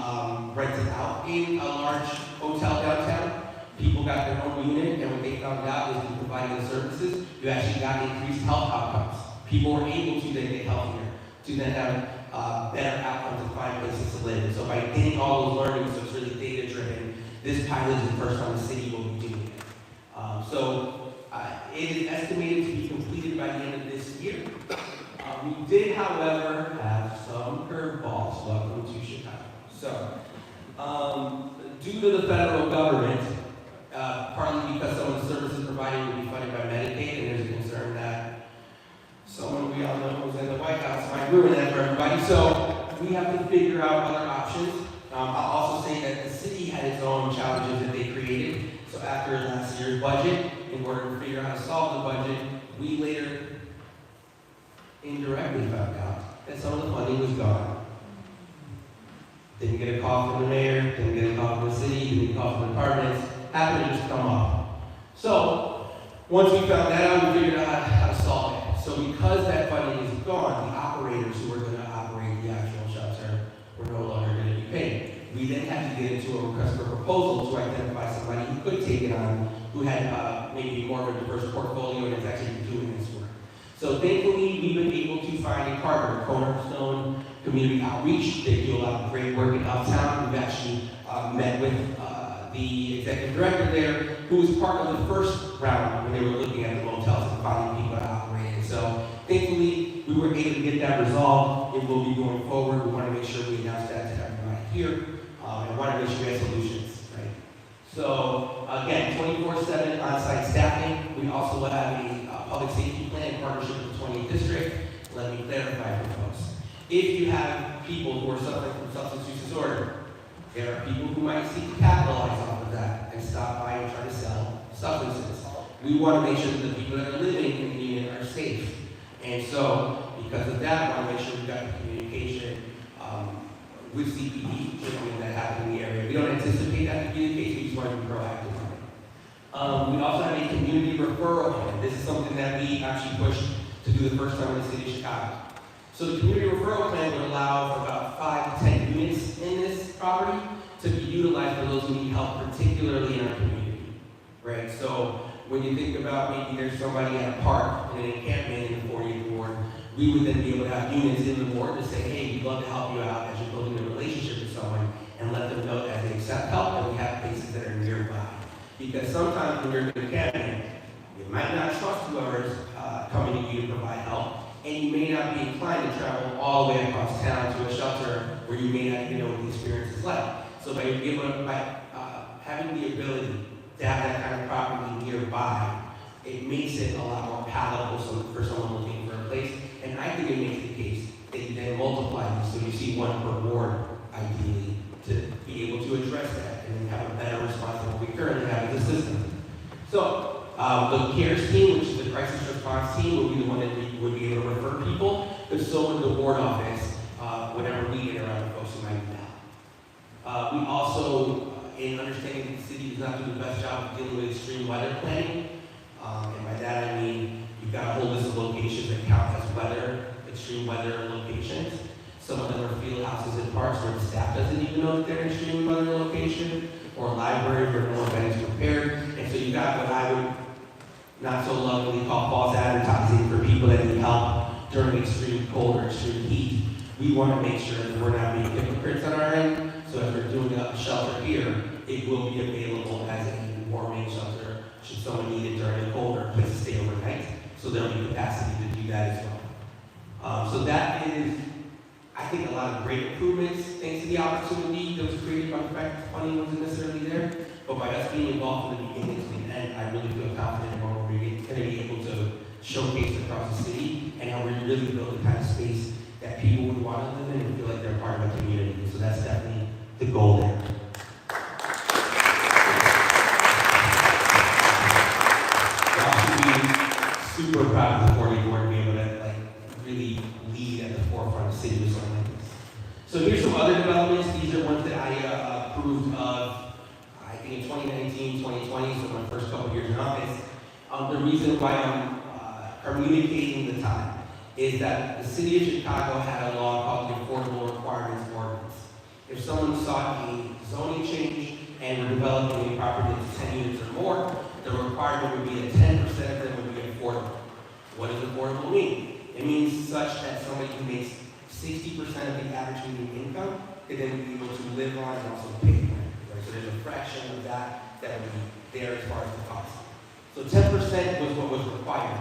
rented out a large hotel downtown. People got their own unit, and what they found out is through providing the services, you actually got increased health outcomes. People were able to then get healthier, to then have better outcomes and find places to live. And so by getting all those learnings, so it's really data-driven, this pilot is the first time the city will be doing it. It is estimated to be completed by the end of this year. We did, however, have some curveballs. Welcome to Chicago. So, due to the federal government, partly because some of the services provided will be funded by Medicaid, and there's a concern that someone we all know who's in the White House might ruin that for everybody. So we have to figure out other options. I'll also say that the city had its own challenges that they created. So after last year's budget, in order to figure out how to solve the budget, we later indirectly found out that some of the funding was gone. Didn't get a call from the mayor, didn't get a call from the city, didn't get a call from the departments, happened to just come up. So once we found that out, we figured out how to solve it. So because that funding is gone, the operators who were going to operate the actual shelter were no longer going to be paid. We then had to get into a request for proposal to identify somebody who could take it on, who had maybe more of a diverse portfolio and is actually doing this work. So thankfully, we've been able to find a partner, Cornerstone Community Outreach. They do a lot of great work in Uptown. We've actually met with the executive director there, who was part of the first round when they were looking at the motels and finding people to operate it. So thankfully, we were able to get that resolved. It will be going forward. We want to make sure we announce that to everybody here, and want to make sure we have solutions, right? So again, 24/7 on-site staffing. We also have a public safety plan in partnership with the 20th District. Let me clarify for folks. If you have people who are suffering from substance use disorder, there are people who might seek to capitalize off of that and stop by and try to sell substances. We want to make sure that the people that are living in the unit are safe. And so, because of that, we want to make sure we've got the communication with CPD, something that happened in the area. We don't anticipate that to be the case, we just want to be proactive on it. We also have a community referral plan. This is something that we actually pushed to do the first time in the city of Chicago. So the community referral plan would allow for about 5 to 10 units in this property to be utilized for those who need help, particularly in our community, right? So when you think about maybe there's somebody at a park in an encampment in the 40th ward, we would then be able to have units in the ward to say, hey, we'd love to help you out as you're building a relationship with someone, and let them know that they accept help and we have places that are nearby. Because sometimes when you're in an encampment, you might not trust whoever's coming to you to provide help, and you may not be inclined to travel all the way across town to a shelter where you may not even know what the experience is like. So by having the ability to have that kind of property nearby, it makes it a lot more palatable for someone looking for a place. And I think it makes the case that you then multiply these, so you see one per ward, ideally, to be able to address that and have a better response than what we currently have in the system. So, the CARES team, which is the crisis response team, will be the one that would be able to refer people, but so would the ward office, whenever we get around the folks who might need help. We also, in understanding that the city does not do the best job of dealing with extreme weather planning, and by that I mean, you've got a whole list of locations that count as extreme weather locations. Some of them are field houses and parks where the staff doesn't even know that they're an extreme weather location, or a library where no event is prepared. And so you got what I would not so lovingly call false advertising for people that need help during extreme cold or extreme heat. We want to make sure that we're not being hypocrites on our end. So if we're doing a shelter here, it will be available as a warming shelter should someone need it during the cold or a place to stay overnight. So there'll be capacity to do that as well. So that is, I think, a lot of great improvements thanks to the opportunity that was created by the fact that funding wasn't necessarily there. But by us being involved from the beginning to the end, I really feel confident in what we're going to be able to showcase across the city and how we really build the kind of space that people would want to live in and feel like they're part of a community. So that's definitely the goal there. We also be super proud of the 40th ward to be able to really lead at the forefront of the city with something like this. So here's some other developments. These are ones that I approved of, I think in 2019, 2020, so my first couple years in office. The reason why I'm communicating the time is that the city of Chicago had a law called the Affordable Requirements Ordinance. If someone sought a zoning change and were developing a property that's 10 units or more, the requirement would be that 10% of them would be affordable. What does affordable mean? It means such that somebody who makes 60% of the average median income could then be able to live on and also pay rent. Right? So there's a fraction of that that would be there as far as the cost. So 10% was what was required.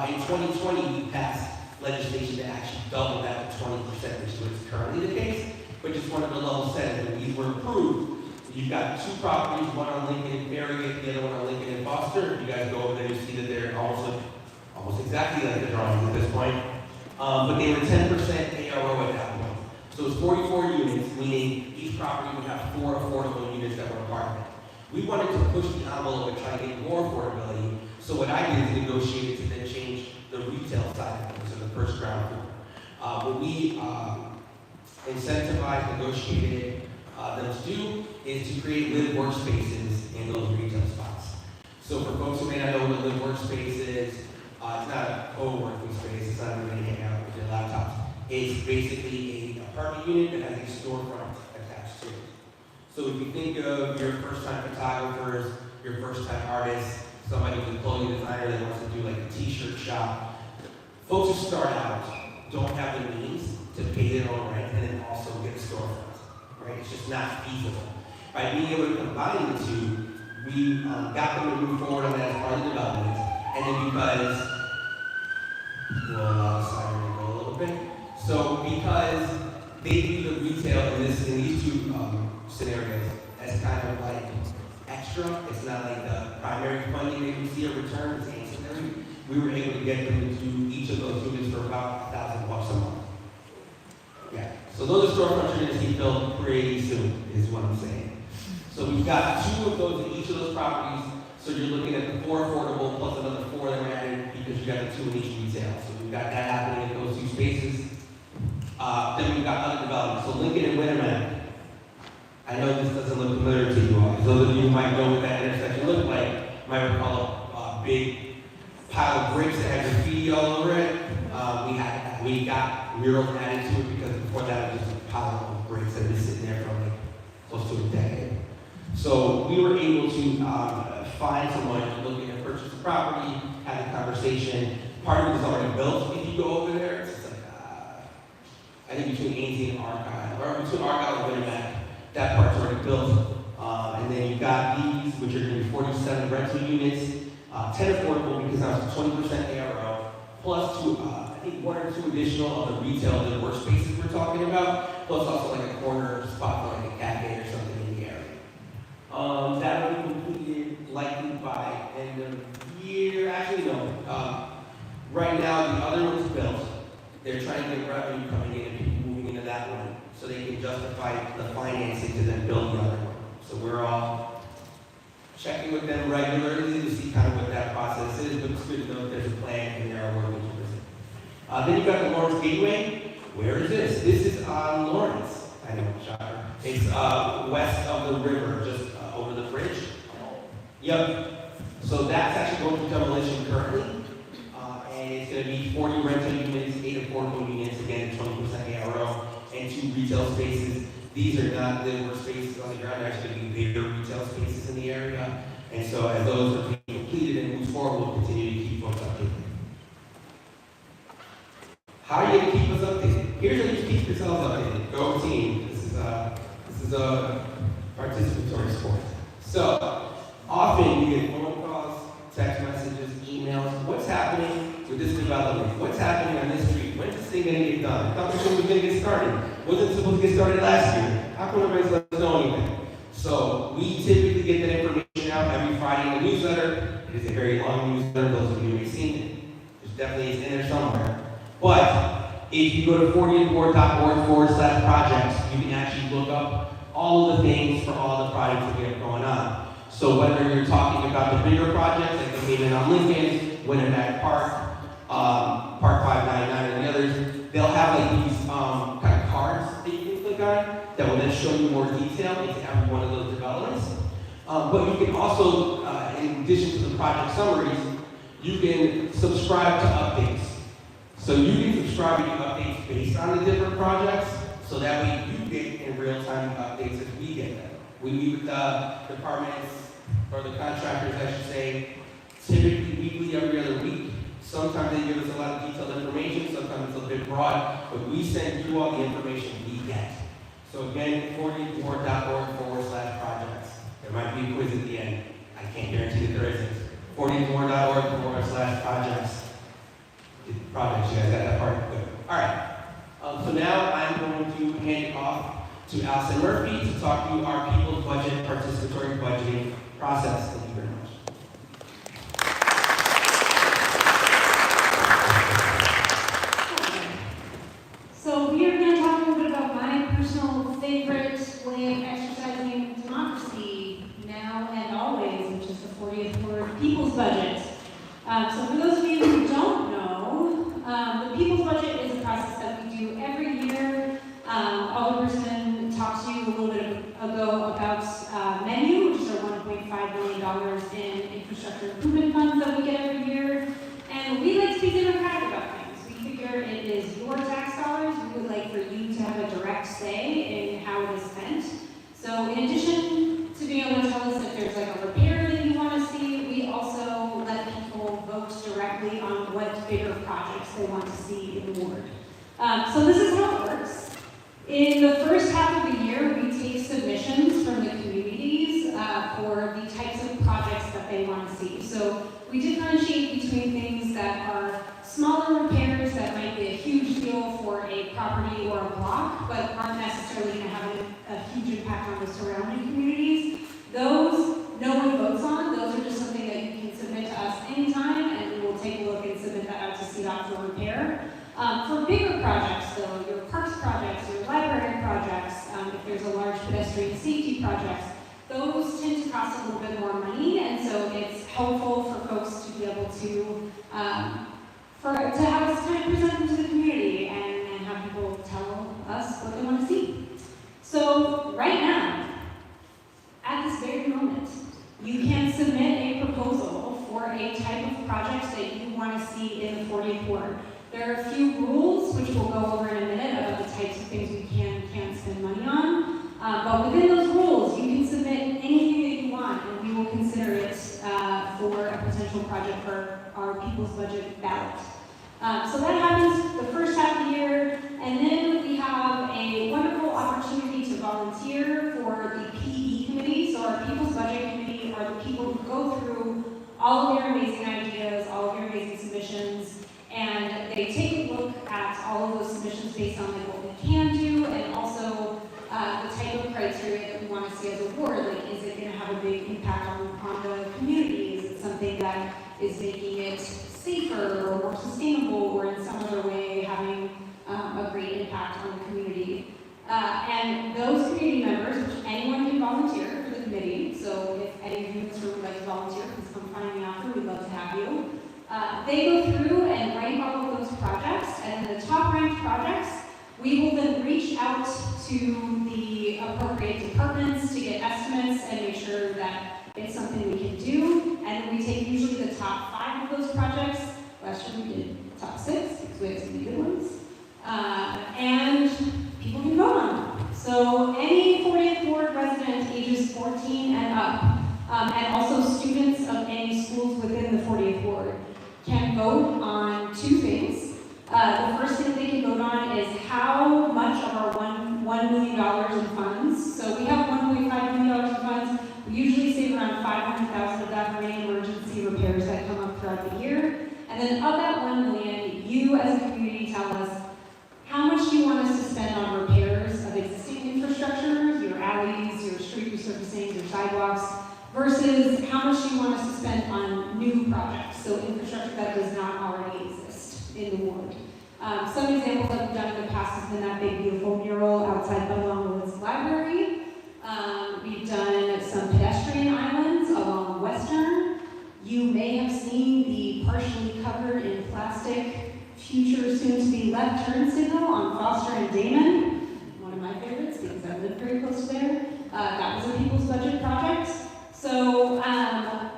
In 2020, we passed legislation that actually doubled that to 20%, which is what's currently the case. But just wanted to level set it. When these were approved, you've got two properties, one on Lincoln and Farragut, the other one on Lincoln and Foster. If you guys go over there, you see that they're almost exactly like the drawings at this point. But they were 10% ARO at that point. So it's 44 units, meaning each property would have 4 affordable units that were apartment. We wanted to push the envelope and try to get more affordability. So what I did is negotiate to then change the retail side of things, so the first ground floor. What we incentivized, negotiated them to do is to create live workspaces in those retail spots. So for folks who may not know what a live workspace is, it's not a co-working space, it's not really hang out with your laptops. It's basically an apartment unit that has a storefront attached to it. So if you think of your first-time photographers, your first-time artists, somebody who's a clothing designer that wants to do like a t-shirt shop, folks who start out don't have the means to pay their own rent and then also get a storefront, right? It's just not feasible. By being able to combine the two, we got them to move forward on that as part of the development. And then because, we'll allow the siren to go a little bit. So because they view the retail in these two scenarios as kind of like extra, it's not like the primary funding they would see a return, it's ancillary. We were able to get them to do each of those units for about $1,000 a month. Yeah. So those are storefront units he built pretty soon, is what I'm saying. So we've got 2 of those in each of those properties. So you're looking at the 4 affordable plus another 4 that were added because you got the 2 in each retail. So we've got that happening in those 2 spaces. Then we've got other developments. So Lincoln and Winterman. I know this doesn't look familiar to you all. Those of you who might know what that intersection looked like might recall a big pile of bricks that had graffiti all over it. We got murals added to it because before that it was just a pile of bricks that had been sitting there for like close to a decade. So we were able to find someone looking to purchase the property, have a conversation. Part of it is already built. If you go over there, it's like, I think between Ainsley and Argyle, or between Argyle and Wintermack, that part's already built. And then you've got these, which are going to be 47 rental units, 10 affordable because now it's 20% ARO, plus I think 1 or 2 additional of the retail, the workspaces we're talking about, plus also like a corner spot for like a cafe or something in the area. That will be completed likely by end of year. Actually, no. Right now, the other one's built. They're trying to get revenue coming in and people moving into that one so they can justify the financing to then build the other one. So we're all checking with them regularly to see kind of what that process is, but it's good to know that there's a plan and they are working towards it. Then you've got the Lawrence Gateway. Where is this? This is on Lawrence. I know, shocker. It's west of the river, just over the bridge. Yep. So that's actually going through demolition currently. And it's going to be 40 rental units, 8 affordable units, again, 20% ARO, and 2 retail spaces. These are not the workspaces on the ground, they're actually going to be bigger retail spaces in the area. And so as those are being completed and move forward, we'll continue to keep folks updated. How are you going to keep us updated? Here's how you keep yourselves updated. Go team. This is a participatory sport. So often you get phone calls, text messages, emails. What's happening with this development? What's happening on this street? When's this thing going to get done? I thought this thing was going to get started. Wasn't supposed to get started last year. How come everybody's let us know anything? So we typically get that information out every Friday in the newsletter. It is a very long newsletter. Those of you who have seen it, there's definitely is in there somewhere. But if you go to 40andboard.org/projects, you can actually look up all of the things for all the projects that we have going on. So whether you're talking about the bigger projects like the Haven on Lincoln, Wintermack Park, Park 599, and the others, they'll have like these kind of cards that you can click on that will then show you more detail into every one of those developments. But you can also, in addition to the project summaries, you can subscribe to updates. So you can subscribe to updates based on the different projects, so that way you get in real-time updates as we get them. We meet with the departments, or the contractors, I should say, typically weekly, every other week. Sometimes they give us a lot of detailed information, sometimes it's a bit broad, but we send you all the information we get. So again, 40andboard.org/projects. There might be a quiz at the end. I can't guarantee that there isn't. 40andboard.org/projects. Projects, you guys got that part? Good. All right. So now I'm going to hand it off to Allison Murphy to talk through our People's Budget participatory budgeting process. Thank you very much. So we are going to talk a little bit about my personal favorite way of exercising democracy now and always, which is the 40th Ward People's Budget. So for those of you who don't know, the People's Budget is a process that we do every year. Alderperson talked to you a little bit ago about MENU, which is our $1.5 million in infrastructure improvement funds that we get every year. And we like to be democratic about things. We figure it is your tax dollars. We would like for you to have a direct say in how it is spent. So in addition to being able to tell us if there's like a repair that you want to see, we also let people vote directly on what bigger projects they want to see in the ward. So this is how it works. In the first half of the year, we take submissions from the communities for the types of projects that they want to see. So we differentiate between things that are smaller repairs that might be a huge deal for a property or a block, but aren't necessarily going to have a huge impact on the surrounding communities. Those no one votes on. Those are just something that you can submit to us anytime, and we will take a look and submit that out to CDOT for repair. For bigger projects, though, your parks projects, your library projects, if there's a large pedestrian safety project, those tend to cost a little bit more money, and so it's helpful for folks to be able to have us kind of present them to the community and have people tell us what they want to see. So right now, at this very moment, you can submit a proposal for a type of project that you see in the 40th ward. There are a few rules, which we'll go over in a minute, about the types of things we can and can't spend money on. But within those rules, you can submit anything that you want, and we will consider it for a potential project for our people's budget ballot. So that happens the first half of the year, and then we have a wonderful opportunity to volunteer for the PE committee. So our people's budget committee are the people who go through all of your amazing ideas, all of your amazing submissions, and they take a look at all of those submissions based on like what we can do, and also the type of criteria that we want to see as a ward. Like, is it going to have a big impact on the community? Is it something that is making it safer or more sustainable, or in some other way having a great impact on the community? And those community members, which anyone can volunteer for the committee, so if any of you in this room would like to volunteer, please come find me after, we'd love to have you. They go through and rank all of those projects, and the top ranked projects, we will then reach out to the appropriate departments to get estimates and make sure that it's something we can do. And then we take usually the top 5 of those projects. Last year we did top 6, because we had some good ones. And people can vote on them. So any 40th ward resident ages 14 and up, and also students of any schools within the 40th ward, can vote on 2 things. The first thing they can vote on is how much of our $1 million in funds. So we have $1.5 million in funds. We usually save around $500,000 of that for any emergency repairs that come up throughout the year. And then of that $1 million, you as a community tell us how much do you want us to spend on repairs of existing infrastructure, your alleys, your street resurfacing, your sidewalks, versus how much do you want us to spend on new projects, so infrastructure that does not already exist in the ward. Some examples that we've done in the past has been that big beautiful mural outside Belmont Woods Library. We've done some pedestrian islands along Western. You may have seen the partially covered in plastic future soon-to-be left turn signal on Foster and Damon. One of my favorites because I live very close to there. That was a people's budget project. So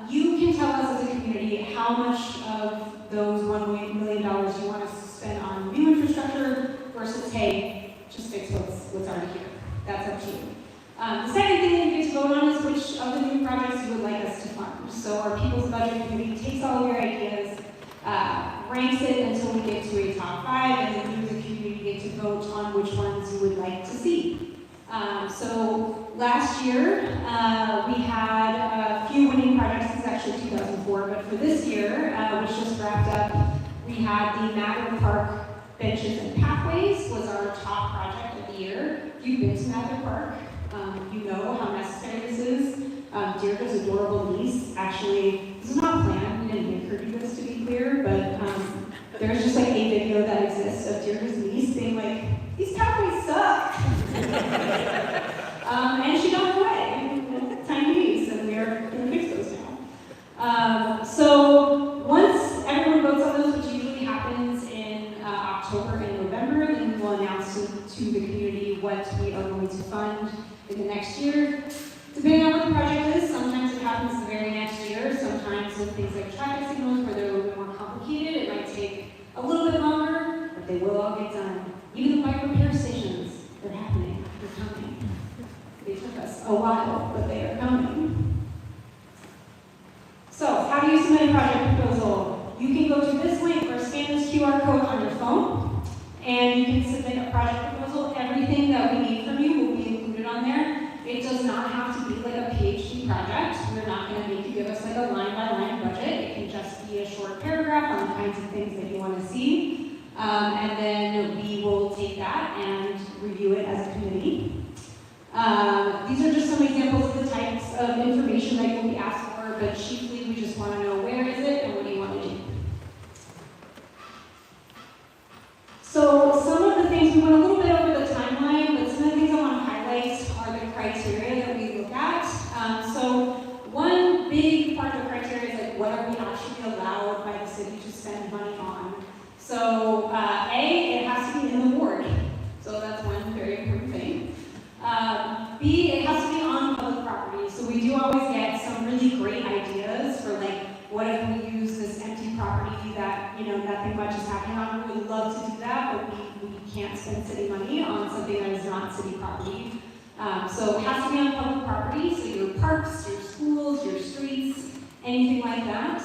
you can tell us as a community how much of those $1 million you want us to spend on new infrastructure versus, hey, just fix what's already here. That's up to you. The second thing that you get to vote on is which of the new projects you would like us to fund. So our people's budget committee takes all of your ideas, ranks it until we get to a top 5, and then you as a community get to vote on which ones you would like to see. So last year, we had a few winning projects. This is actually 2004, but for this year, which just wrapped up, we had the Mather Park Benches and Pathways was our top project of the year. If you've been to Mather Park, you know how necessary this is. Deirdre's adorable niece, actually, this is not planned, we didn't make her do this to be clear, but there's just like a video that exists of Deirdre's niece being like, these pathways suck. And she got away, tiny niece, and we are going to fix those now. So once everyone votes on those, which usually happens in October and November, then we will announce to the community what we are going to fund in the next year. Depending on what the project is, sometimes it happens the very next year. Sometimes with things like traffic signals where they're a little bit more complicated, it might take a little bit longer, but they will all get done. Even the bike repair stations, they're happening, they're coming. They took us a while, but they are coming. So, how do you submit a project proposal? You can go to this link or scan this QR code on your phone, and you can submit a project proposal. Everything that we need from you will be included on there. It does not have to be like a PhD project. We're not going to make you give us like a line-by-line budget. It can just be a short paragraph on the kinds of things that you want to see. And then we will take that and review it as a committee. These are just some examples of the types of information that you'll be asked for, but chiefly we just want to know where is it and what do you want to do. So some of the things, we went a little bit over the timeline, but some of the things I want to highlight are the criteria that we look at. So one big part of the criteria is like what are we actually allowed by the city to spend money on. So A, it has to be in the ward. So that's one very important thing. B, it has to be on public property. So we do always get some really great ideas for like, what if we use this empty property that, nothing much is happening on. We would love to do that, but we can't spend city money on something that is not city property. So it has to be on public property, so your parks, your schools, your streets, anything like that.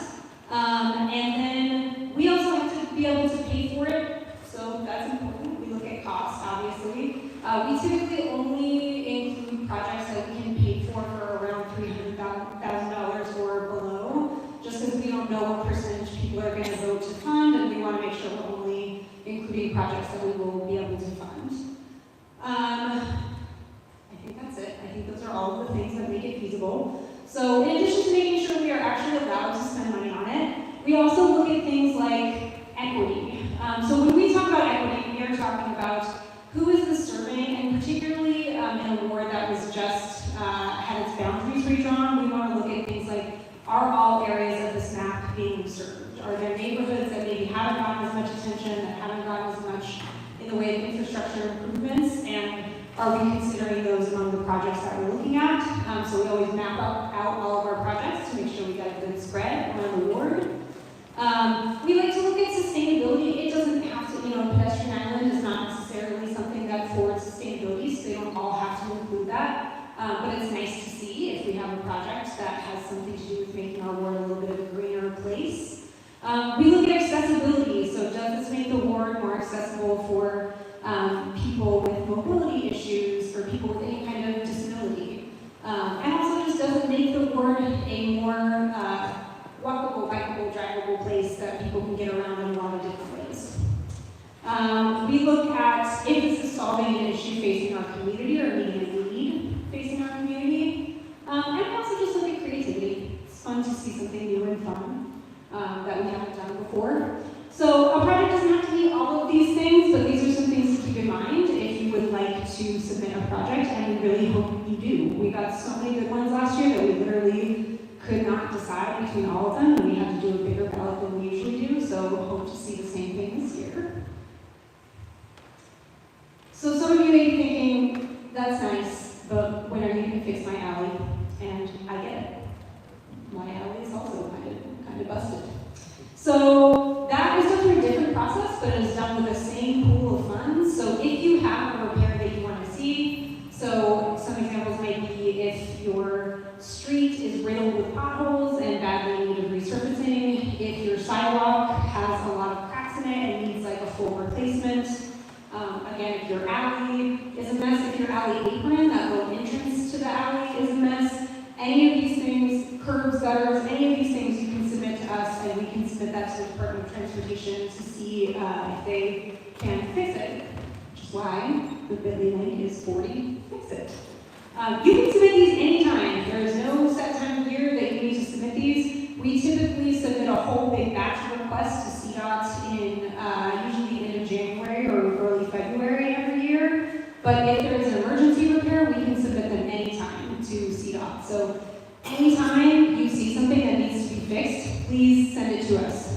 And then we also have to be able to pay for it, so that's important. We look at cost, obviously. We typically only include projects that we can pay for around $300,000 or below, just because we don't know what percentage people are going to vote to fund, and we want to make sure we're only including projects that we will be able to fund. I think that's it. I think those are all of the things that make it feasible. So in addition to making sure we are actually allowed to spend money on it, we also look at things like equity. So when we talk about equity, we are talking about who is the serving, and particularly in a ward that was just had its boundaries redrawn, we want to look at things like, are all areas of this map being served? Are there neighborhoods that maybe haven't gotten as much attention, that haven't gotten as much in the way of infrastructure improvements, and are we considering those among the projects that we're looking at? So we always map out all of our projects to make sure we get a good spread around the ward. We like to look at sustainability. It doesn't have to, a pedestrian island is not necessarily something that forwards sustainability, so they don't all have to include that. But it's nice to see if we have a project that has something to do with making our ward a little bit of a greener place. We look at accessibility, so does this make the ward more accessible for people with mobility issues, or people with any kind of disability? And also just does it make the ward a more walkable, bikeable, drivable place that people can get around in a lot of different ways. We look at if this is solving an issue facing our community or meeting a need facing our community. And we also just look at creativity. It's fun to see something new and fun that we haven't done before. So a project doesn't have to be all of these things, but these are some things to keep in mind if you would like to submit a project, and we really hope you do. We got so many good ones last year that we literally could not decide between all of them, and we had to do a bigger ballot than we usually do, so hope to see the same thing this year. So some of you may be thinking, that's nice, but when are you going to fix my alley? And I get it. My alley is also kind of busted. So that is done through a different process, but it is done with the same pool of funds. So if you have a repair that you want to see, so some examples might be if your street is riddled with potholes and badly in need of resurfacing, if your sidewalk has a lot of cracks in it and needs like a full replacement. Again, if your alley is a mess, if your alley apron, that little entrance to the alley is a mess, any of these things, curbs, gutters, any of these things you can submit to us, and we can submit that to the Department of Transportation to see if they can fix it, which is why the bit.ly link is 40 fix it. You can submit these anytime. There is no set time of year that you need to submit these. We typically submit a whole big batch of requests to CDOT in usually the end of January or early February every year. But if there is an emergency repair, we can submit them anytime to CDOT. So anytime you see something that needs to be fixed, please send it to us.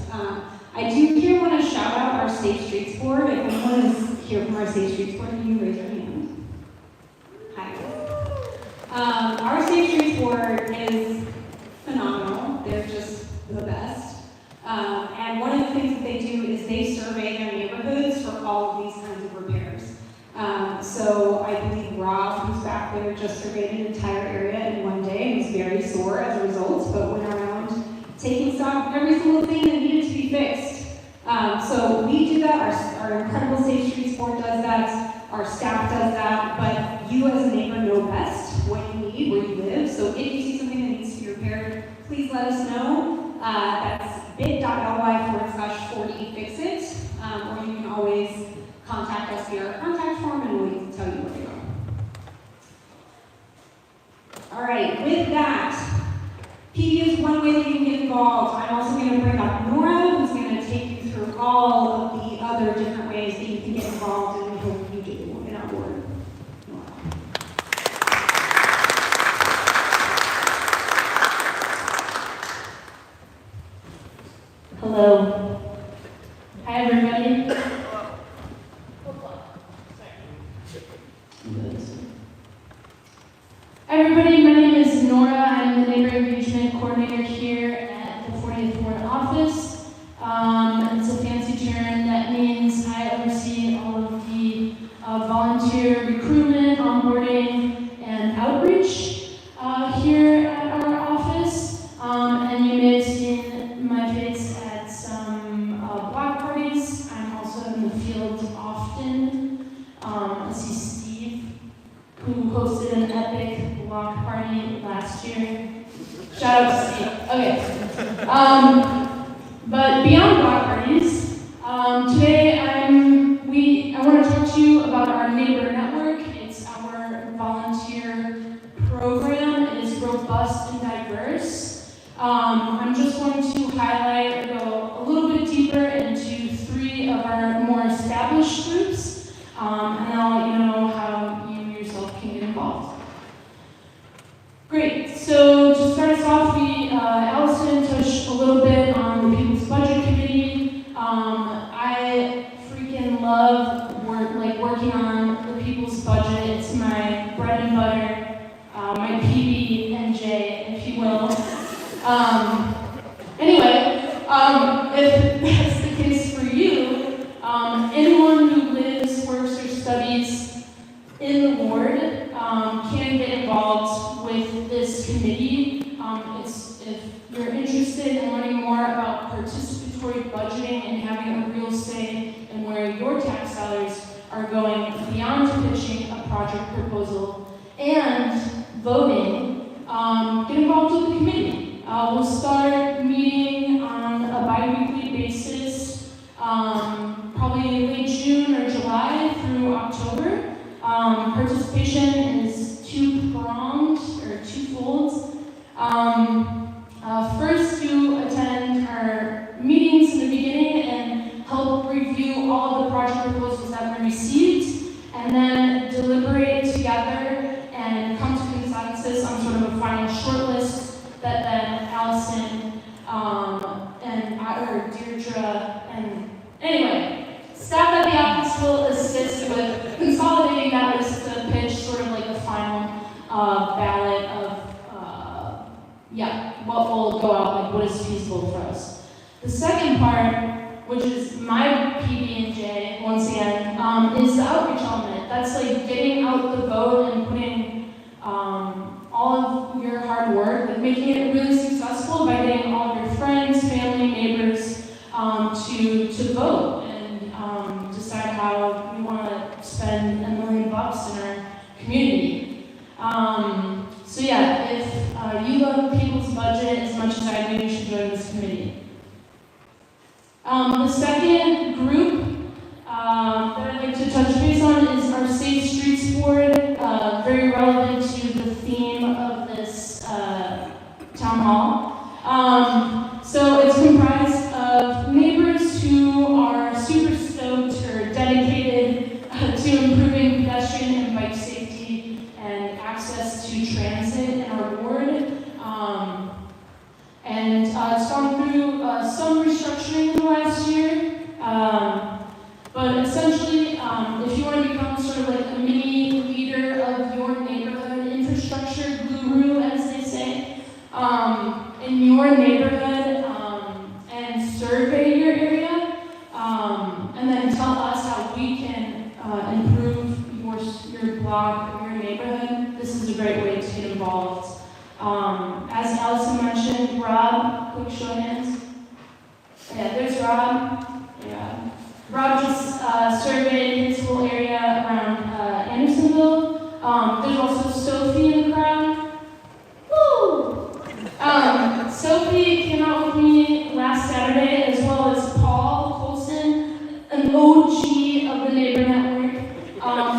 I do here want to shout out our Safe Streets Board. If anyone is here from our Safe Streets Board, can you raise your hand? Hi. Our Safe Streets Board is phenomenal. They're just the best. And one of the things that they do is they survey their neighborhoods for all of these kinds of repairs. So I believe Rob, who's back there, just surveyed an entire area in one day and was very sore as a result, but went around taking stock of every single thing that needed to be fixed. So we do that, our incredible Safe Streets Board does that, our staff does that, but you as a neighbor know best what you need, where you live. So if you see something that needs to be repaired, please let us know. That's bit.ly/40fixit, or you can always contact us via our contact form and we can tell you where to go. All right, with that, PD is one way that you can get involved. I'm also going to bring up Nora, who's going to take you through all of the other different ways that you can get involved, and we hope you do in our board. Nora. Hello. Hi, everybody. Everybody, my name is Nora. I'm the Neighborhood Engagement Coordinator here at the 40th Ward office. It's a fancy term that means I oversee all of the volunteer recruitment, onboarding, and outreach here at our office. And you may have seen my face at some block parties. I'm also in the field often. I see Steve, who hosted an epic block party last year. Shout out to Steve. Okay. But beyond block parties, today I want to talk to you about our Neighbor Network. It's our volunteer program. It is robust and diverse. I'm just going to highlight or go a little bit deeper into 3 of our more established groups, and I'll let you know how you yourself can get involved. Great. So to start us off, Allison touched a little bit on the People's Budget Committee. I freaking love working on the People's Budget. It's my bread and butter, my PB and J, if you will. Anyway, if that's the case for you, anyone who lives, works, or studies in the ward can get involved with this committee. If you're interested in learning more about participatory budgeting and having a real say in where your tax dollars are going beyond pitching a project proposal and voting, get involved with the committee. We'll start meeting on a bi-weekly basis, probably late June or July through October. Participation is two-pronged or twofold. First, you attend our meetings in the beginning and help review all of the project proposals that we received, and then deliberate together and come to consensus on sort of a final shortlist that then Allison or Deirdre and anyway, staff at the office will assist with consolidating that list to pitch sort of like the final ballot of what will go out, like what is feasible for us. The second part, which is my PB&J, once again, is the outreach element. That's like getting out the vote and putting all of your hard work, like making it really successful by getting all of your friends, family, neighbors to vote and decide how we want to spend $1 million in our community. So yeah, if you love People's Budget as much as I do, you should join this committee. The second group that I'd like to touch base on is our Safe Streets Board, very relevant to the theme of this town hall. So it's comprised of neighbors who are super stoked or dedicated to improving pedestrian and bike safety and access to transit in our ward. And it's gone through some restructuring in the last year. But essentially, if you want to become sort of like a mini leader of your neighborhood infrastructure guru, as they say, in your neighborhood, and survey your area, and then tell us how we can improve your block or your neighborhood, this is a great way to get involved. As Allison mentioned, Rob, quick show of hands. Yeah, there's Rob. Yeah. Rob just surveyed his whole area around Andersonville. There's also Sophie in the crowd. Woo! Sophie came out with me last Saturday, as well as Paul Colson, an OG of the Neighbor Network.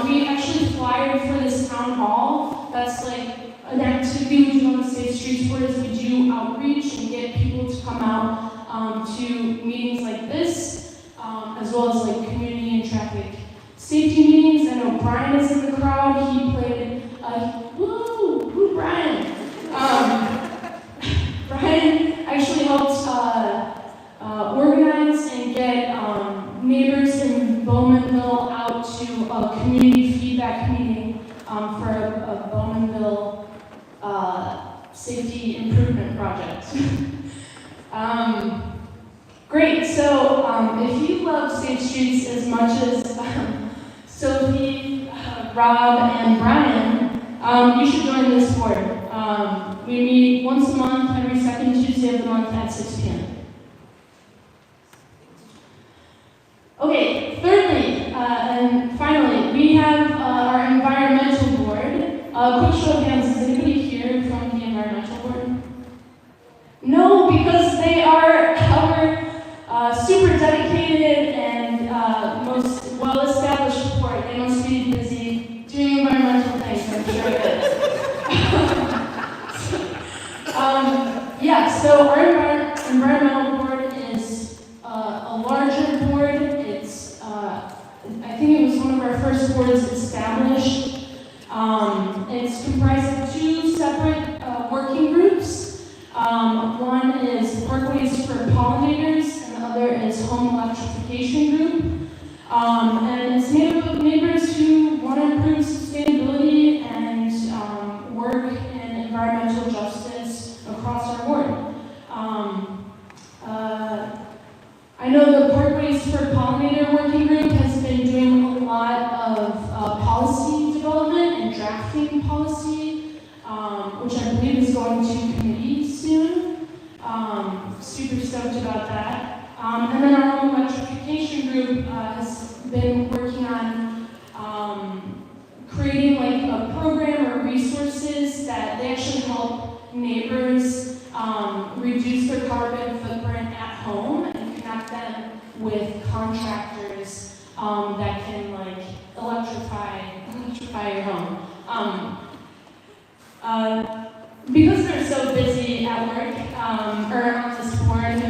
We actually flyered for this town hall. That's like an activity we do on the Safe Streets Board is we do outreach and get people to come out to meetings like this, as well as like community and traffic safety meetings. I know Brian is in the crowd. He played, woo, Brian. Brian actually helped organize and get neighbors in Bowmanville out to a community feedback meeting for a Bowmanville safety improvement project. Great. So if you love Safe Streets as much as Sophie, Rob, and Brian, you should join this board. We meet once a month, every second Tuesday of the month at 6 p.m. Okay, thirdly, and finally, we have our environmental board. Quick show of hands, is anybody here from the environmental board? No, because they are our super dedicated and most well-established board. They must be busy doing environmental things, I'm sure it is. So our environmental board is a larger board. It's, I think it was one of our first boards established. It's comprised of two separate working groups. One is Parkways for Pollinators, and the other is Home Electrification Group. And it's made up of neighbors who want to improve sustainability and work in environmental justice across our ward. I know the Parkways for Pollinator Working Group has been doing a lot of policy development and drafting policy, which I believe is going to committee soon. Super stoked about that. And then our Home Electrification Group has been working on creating like a program or resources that they actually help neighbors reduce their carbon footprint at home and connect them with contractors that can like electrify your home. Because they're so busy at work or on this board,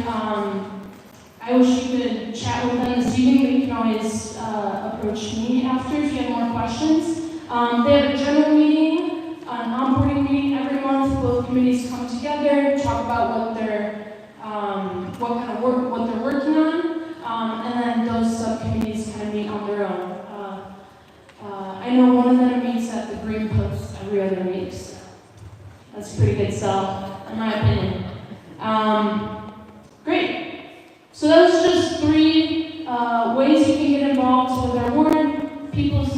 I wish you could chat with them this evening. You can always approach me after if you have more questions. They have a general meeting, an onboarding meeting every month. Both committees come together, talk about what they're working on, and then those subcommittees kind of meet on their own. I know one of them meets at the Green Post every other week. So that's a pretty good sell, in my opinion. Great. So those are just three ways you can get involved with our board: people's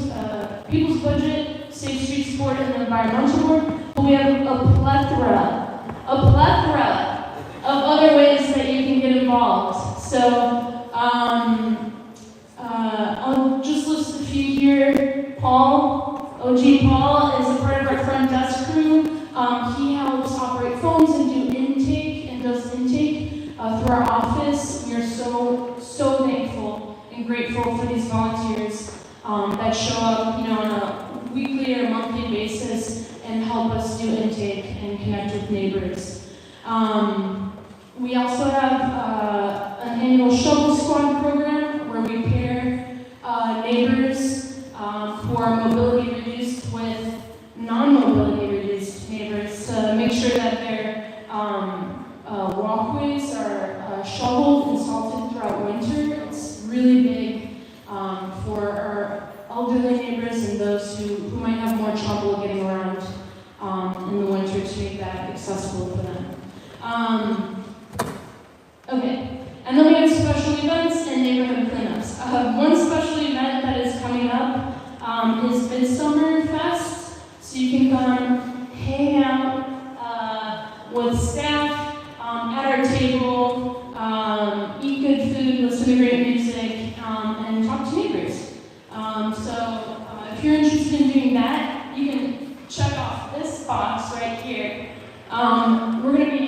budget, Safe Streets Board, and the environmental board. But we have a plethora of other ways that you can get involved. So I'll just list a few here. Paul, OG Paul, is a part of our front desk crew. He helps operate phones and does intake through our office. We are so thankful and grateful for these volunteers that show up, on a weekly or monthly basis and help us do intake and connect with neighbors. We also have an annual Shovel Squad program where we pair neighbors who are mobility reduced with non-mobility reduced neighbors to make sure that their walkways are shoveled and salted throughout winter. It's really big for our elderly neighbors and those who might have more trouble getting around in the winter to make that accessible for them. Okay, and then we have special events and neighborhood cleanups. One special event that is coming up is Midsummer Fest, so you can come hang out with staff at our table, eat good food, listen to great music, and talk to neighbors. So if you're interested in doing that, you can check off this box right here. We're going to be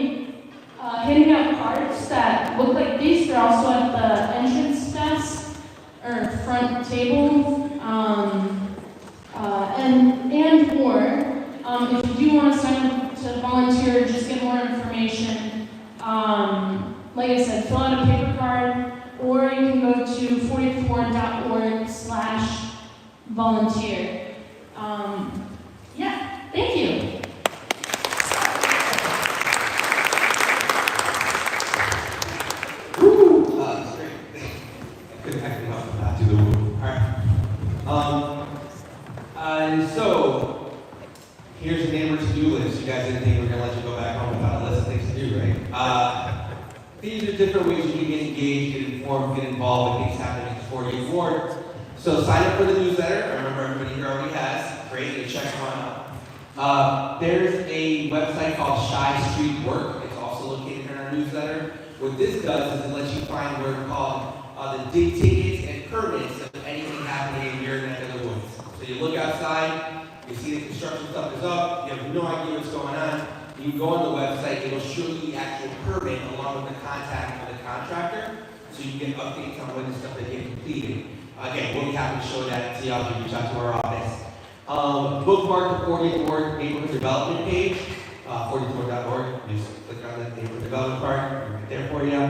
handing out cards that look like these. They're also at the entrance desk or front table. And more, if you do want to sign up to volunteer, just get more information. Like I said, fill out a paper card, or you can go to 44.org/volunteer. Thank you. That's great. I couldn't help not do the woo. All right. And so, here's a neighbor to-do list. You guys didn't think we were going to let you go back home without a list of things to do, right? These are different different ways you can get engaged, get informed, get involved with things happening at the 40th Ward. So sign up for the newsletter. I remember everybody here already has. Great, you check them out. There's a website called Shy Street Work. It's also located in our newsletter. What this does is it lets you find what are called the dig tickets and permits of anything happening in your neck of the woods. So you look outside, you see the construction stuff is up, you have no idea what's going on. You can go on the website, it'll show you the actual permit along with the contact of the contractor, so you can get updates on when the stuff is getting completed. Again, we'll be happy to show that to y'all if you reach out to our office. Bookmark the 40th Ward Neighborhood Development page, 40thward.org. Just click on the neighborhood development part, right there for you.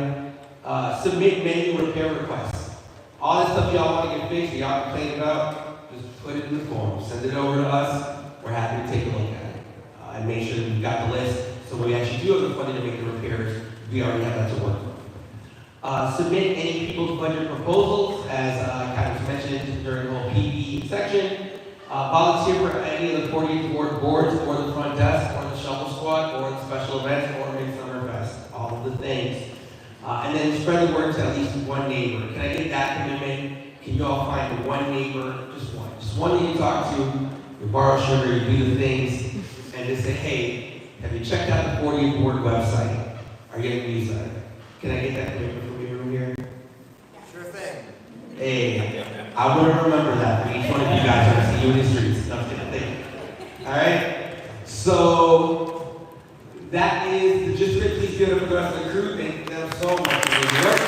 Submit menu repair requests. All that stuff y'all want to get fixed, y'all complain about, just put it in the form. Send it over to us. We're happy to take a look at it. And make sure that we've got the list, so when we actually do have the funding to make the repairs, we already have that to work with. Submit any people's budget proposals, as kind of mentioned during the whole PB section. Volunteer for any of the 40th Ward boards, or the front desk, or the shovel squad, or the special events, or Midsummer Fest, all of the things. And then spread the word to at least one neighbor. Can I get that commitment? Can you all find one neighbor, just one that you talk to, you borrow sugar, you do the things, and just say, hey, have you checked out the 40th Ward website? Are you getting a newsletter? Can I get that commitment from everyone here? Sure thing. Hey, I want to remember that for each one of you guys when I see you in the streets. No, I'm kidding. All right? So, that is the gist of it. Please give it up for the rest of the crew. Thank them so much for their work.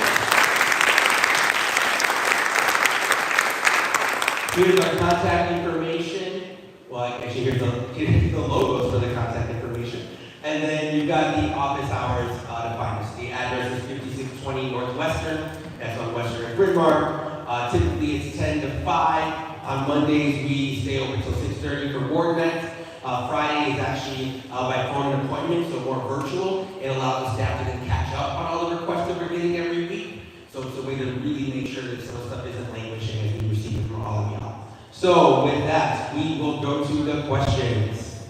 Here's our contact information. Well, actually, here's the logos for the contact information. And then you've got the office hours to find us. The address is 5620 Northwestern. That's on Western and Bryn Mawr. Typically, it's 10 to 5. On Mondays, we stay open until 6:30 for board events. Friday is actually by phone appointment, so more virtual. It allows the staff to then catch up on all the requests that we're getting every week. So it's a way to really make sure that some of the stuff isn't languishing as we receive it from all of y'all. So with that, we will go to the questions.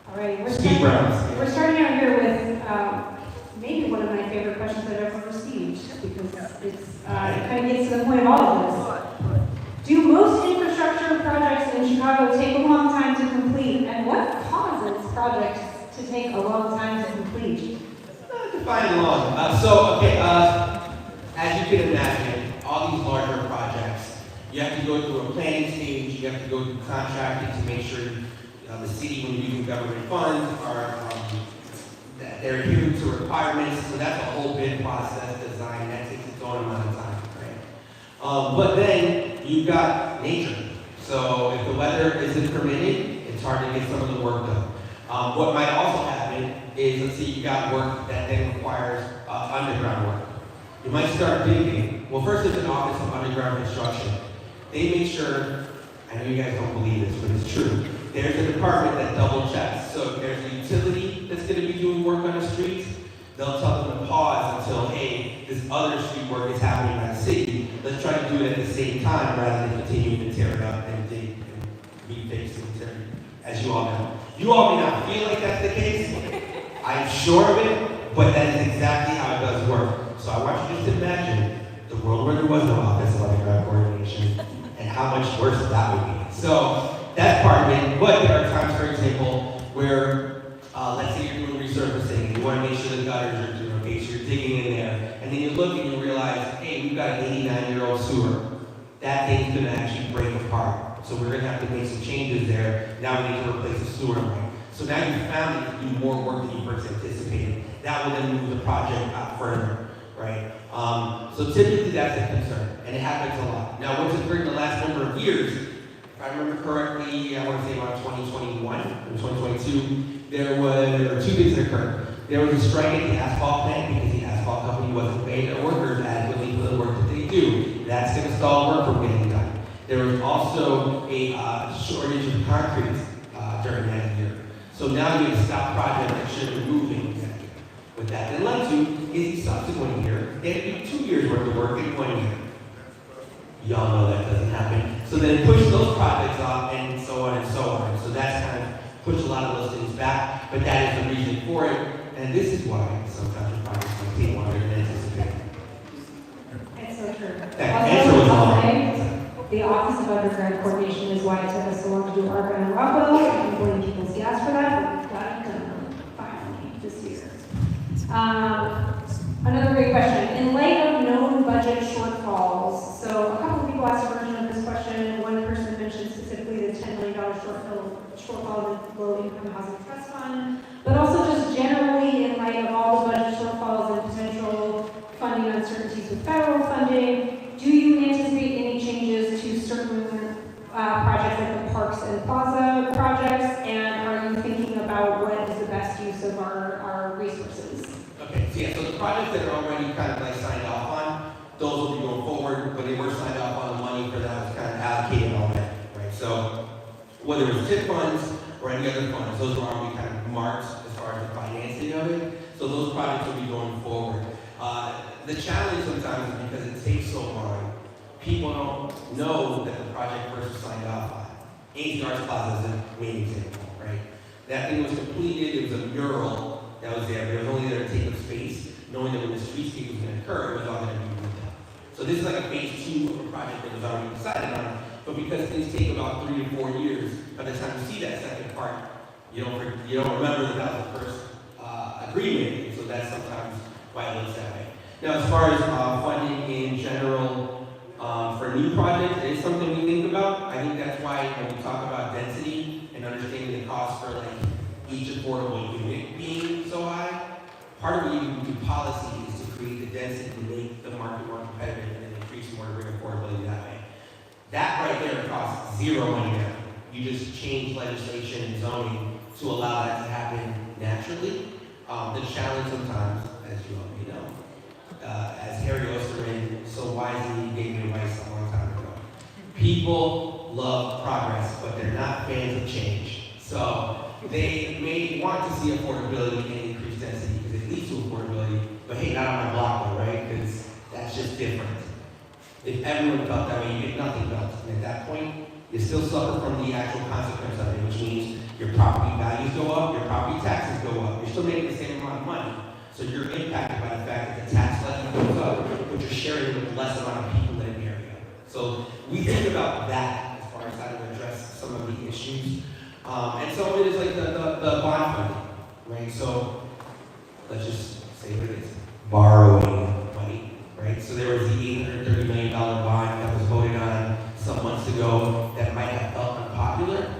All right, Speed rounds. we're starting out here with maybe one of my favorite questions I've ever received, because it kind of gets to the point of all of this. Do most infrastructure projects in Chicago take a long time to complete, and what causes projects to take a long time to complete? Define long. As you can imagine, all these larger projects, you have to go through a planning stage, you have to go through contracting to make sure the city, when you're using government funds, are that they're adhering to requirements. So that's a whole bid process, design, that takes its own amount of time, right? But then you've got nature. So if the weather isn't permitting, it's hard to get some of the work done. What might also happen is, let's say you got work that then requires underground work. You might start digging. Well, first there's an office of underground construction. They make sure, I know you guys don't believe this, but it's true. There's a department that double checks. So if there's a utility that's going to be doing work on the streets, they'll tell them to pause until, hey, this other street work is happening by the city. Let's try to do it at the same time rather than continuing to tear it up and dig and refix and tear it, as you all know. You all may not feel like that's the case. I'm sure of it, but that is exactly how it does work. So I want you to just imagine the world where there was no office of underground coordination and how much worse that would be. So that's part of it, but there are times, for example, where let's say you're doing resurfacing and you want to make sure the gutters are doing okay, so you're digging in there, and then you look and you realize, hey, we've got an 89-year-old sewer. That thing's going to actually break apart. So we're going to have to make some changes there. Now we need to replace the sewer line. So now you found that you do more work than you first anticipated. That will then move the project out further, right? So typically that's a concern, and it happens a lot. Now, what's occurred in the last number of years, if I remember correctly, I want to say around 2021 or 2022, there were two things that occurred. There was a strike at the asphalt plant because the asphalt company wasn't paying their workers adequately for the work that they do. That's going to stall work from getting done. There was also a shortage of concrete during that year. So now you have a stop project that should have been moving. What that then led to is the subsequent year, they had to do 2 years worth of work in 1 year. Y'all know that doesn't happen. So then push those projects off and so on and so on. So that's kind of pushed a lot of those things back, but that is the reason for it. And this is why sometimes the projects might take longer than anticipated. the grant coordination is why it took us so long to do ARPA and Rockwell. I can blame people's gas for that, but we've got it done finally this year. Another great question. In light of known budget shortfalls, so a couple of people asked a version of this question. One person mentioned specifically the $10 million shortfall in the low-income housing trust fund, but also just generally in light of all the budget shortfalls and potential funding uncertainties with federal funding, do you anticipate any changes to certain projects like the Parks and Plaza projects, and are you thinking about what is the best use of our resources? Okay, so yeah, so the projects that are already kind of like signed off on, those will be going forward, but they were signed off on, the money for that was kind of allocated already, right? So whether it's TIP funds or any other funds, those were already kind of marked as far as the financing of it. So those projects will be going forward. The challenge sometimes is because it takes so long, people don't know that the project first was signed off on. Ainsley Arts Plaza is a main example, right? That thing was completed, it was a mural that was there, but it was only there to take up space, knowing that when the streetscape was going to occur, it was all going to be moved up. So this is like a phase 2 of a project that was already decided on, but because things take about 3 to 4 years, by the time you see that second part, you don't remember that that was the first agreement, and so that's sometimes why it looks that way. Now, as far as funding in general for new projects, it is something we think about. I think that's why when we talk about density and understanding the cost for like each affordable unit being so high, part of what you can do policy is to create the density to make the market more competitive and then increase more to bring affordability that way. That right there costs zero money now. You just change legislation and zoning to allow that to happen naturally. The challenge sometimes, as you all may know, as Harry Osterman so wisely gave me advice a long time ago, people love progress, but they're not fans of change. So they may want to see affordability and increased density because it leads to affordability, but hey, not on my block though, right? Because that's just different. If everyone felt that way, you get nothing built. And at that point, you still suffer from the actual consequence of it, which means your property values go up, your property taxes go up. You're still making the same amount of money. So you're impacted by the fact that the tax levy goes up, but you're sharing with less amount of people in an area. So we think about that as far as how to address some of the issues. And some of it is like the bond funding, right? So let's just say what it is, borrowing money, right? So there was the $830 million bond that was voted on some months ago that might have felt unpopular.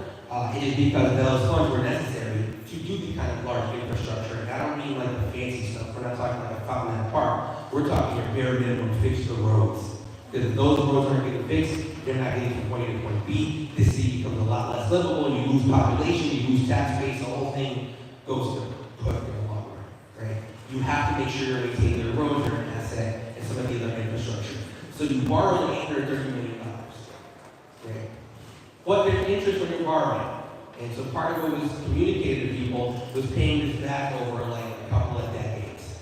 It is because those funds were necessary to do the kind of large infrastructure. And I don't mean like the fancy stuff. We're not talking like a fountain at a park. We're talking your bare minimum, fix the roads. Because if those roads aren't getting fixed, they're not getting from point A to point B. The city becomes a lot less livable. You lose population, you lose tax base. The whole thing goes to put in the long run, right? You have to make sure you're maintaining the roads, you're an asset, and some of the other infrastructure. So you borrow the $830 million, right? What there's interest when you're borrowing. And so part of what was communicated to people was paying this back over like a couple of decades,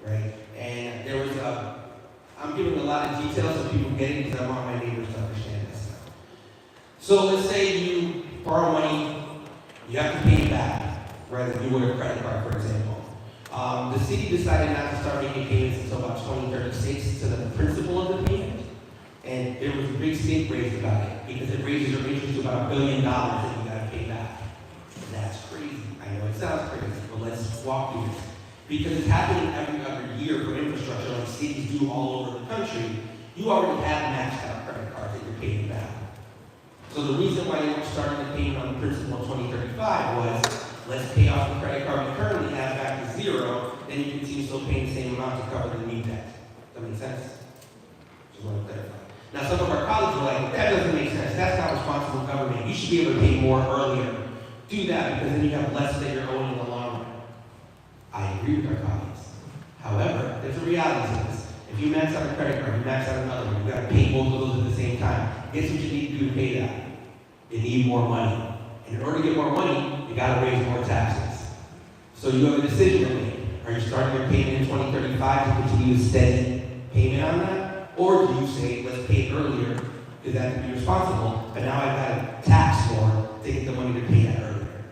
right? And there was I'm giving a lot of details so people get it because I want my neighbors to understand this. So let's say you borrow money, you have to pay it back, rather than you would a credit card, for example. The city decided not to start making payments until about 2036 to the principal of the payment. And there was a big stink raised about it because it raises your interest to about $1 billion that you got to pay back. That's crazy. I know it sounds crazy, but let's walk through this. Because it's happening every other year for infrastructure, like cities do all over the country. You already have maxed out credit cards that you're paying back. So the reason why they weren't starting the payment on the principal in 2035 was, let's pay off the credit card we currently have back to zero, then you continue still paying the same amount to cover the new debt. Does that make sense? Just want to clarify. Now some of our colleagues are like, that doesn't make sense. That's not responsible government. You should be able to pay more earlier. Do that because then you have less that you're owing in the long run. I agree with our colleagues. However, there's a reality to this. If you max out a credit card, you max out another one, you gotta pay both of those at the same time. Guess what you need to do to pay that? You need more money. And in order to get more money, you gotta raise more taxes. So you have a decision to make. Are you starting your payment in 2035 to continue a steady payment on that? Or do you say, let's pay it earlier, because that would be responsible, but now I've got to tax more to get the money to pay that earlier.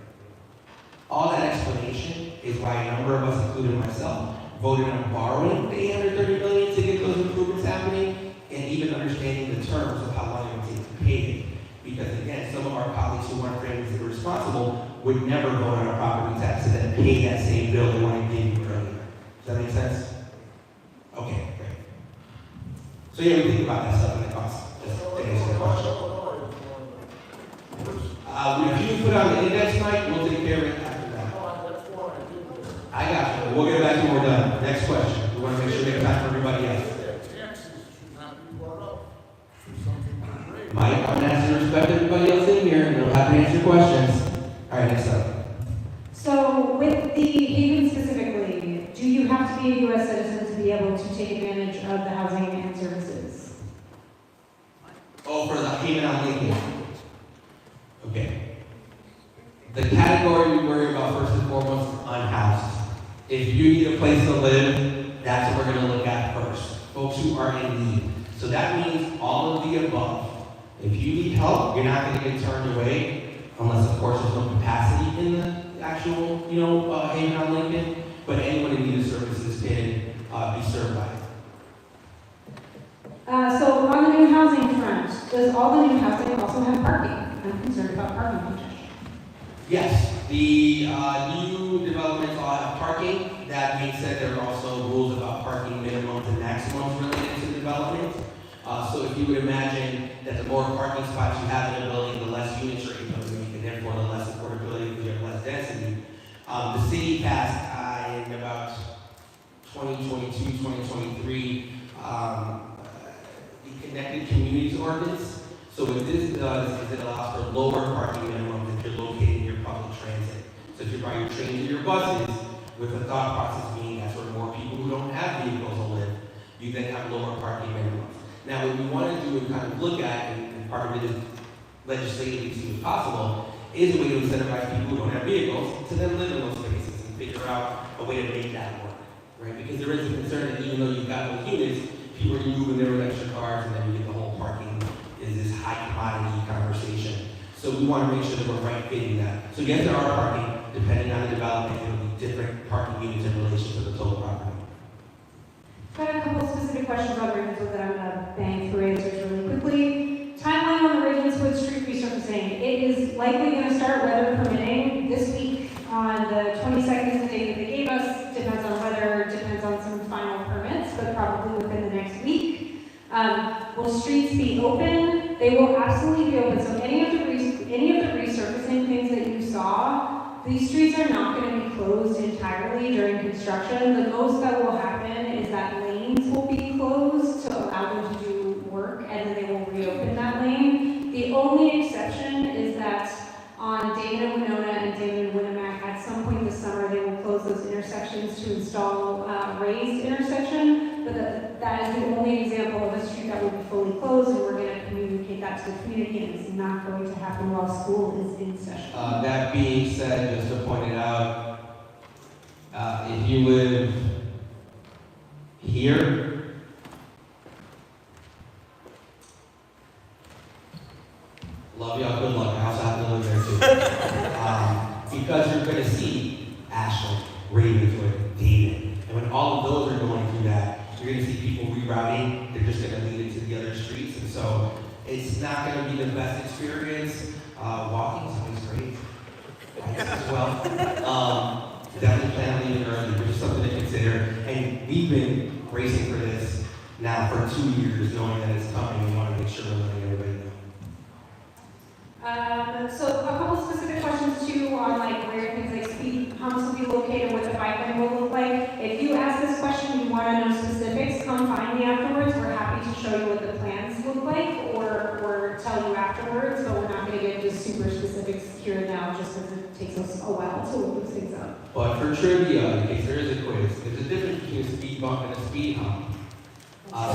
All that explanation is why a number of us, including myself, voted on borrowing the $830 million to get those improvements happening, and even understanding the terms of how long it would take to pay it. our colleagues who aren't families that are responsible would never vote on a property tax and then pay that same bill they want to give you earlier. Does that make sense? Okay, great. So yeah, we think about that stuff and the cost. Just to answer the question. If you put on the index, Mike, we'll take care of it after that. I got you. We'll get back to you when we're done. Next question. We want to make sure we have time for everybody else. Taxes should not be brought up for something great. Mike, I'm going to ask you to respect everybody else in here, and we'll have to answer questions. All right, next up. So with the Haven specifically, do you have to be a U.S. citizen to be able to take advantage of the housing and services? Oh, for the Haven on Lincoln. Okay. The category we worry about first and foremost is unhoused. If you need a place to live, that's what we're going to look at first. Folks who are in need. So that means all of the above. If you need help, you're not going to get turned away, unless of course there's no capacity in the actual, Haven on Lincoln. But anyone in need of services can be served by it. So on the new housing front, does all the new housing also have parking? I'm concerned about parking congestion. Yes, the new developments all have parking. That being said, there are also rules about parking minimums and maximums related to development. So if you would imagine that the more parking spots you have in a building, the less units you're able to make, and therefore the less affordability because you have less density. The city passed in about 2022, 2023, the Connected Communities Ordinance. So what this does is it allows for lower parking minimums if you're located in your public transit. So if you're buying your trains or your buses, with the thought process being that's where more people who don't have vehicles will live, you then have lower parking minimums. Now what we want to do and kind of look at, and part of it is legislatively see what's possible, is a way to incentivize people who don't have vehicles to then live in those spaces and figure out a way to make that work, right? Because there is a concern that even though you've got those units, people are moving their extra cars and then you get the whole parking is this high commodity conversation. So we want to make sure that we're right fitting that. So yes, there are parking, depending on the development, it will be different parking units in relation to the total property. I have a couple specific questions on Ravenswood that I'm going to bang through answers really quickly. Timeline on the Ravenswood Street resurfacing. It is likely going to start, weather permitting, this week on the 22nd is the date that they gave us. Depends on weather, depends on some final permits, but probably within the next week. Will streets be open? They will absolutely be open. So any of the resurfacing things that you saw, these streets are not going to be closed entirely during construction. The most that will happen is that lanes will be closed to allow them to do work, and then they will reopen that lane. The only exception is that on Damon and Winona and Damon and Winnemac, at some point this summer, they will close those intersections to install raised intersection. But that is the only example of a street that will be fully closed, and we're going to communicate that to the community, and it's not going to happen while school is in session. That being said, just to point it out, if you live here, love y'all, good luck. I also have to live there too. Because you're going to see Ashland, Ravenswood, Damon, and when all of those are going through that, you're going to see people rerouting. They're just going to lead into the other streets, and so it's not going to be the best experience. Walking is always great, bikes as well. Definitely plan on leaving early. There's just something to consider, and we've been racing for this now for 2 years, knowing that it's coming. We want to make sure we're letting everybody know. So a couple specific questions too on like where things like speed humps will be located, what the bike lane will look like. If you ask this question, you want to know specifics, come find me afterwards. We're happy to show you what the plans look like or tell you afterwards, but we're not going to get into super specifics here now just because it takes us a while to look those things up. But for trivia, in case there is a quiz, there's a difference between a speed bump and a speed hump.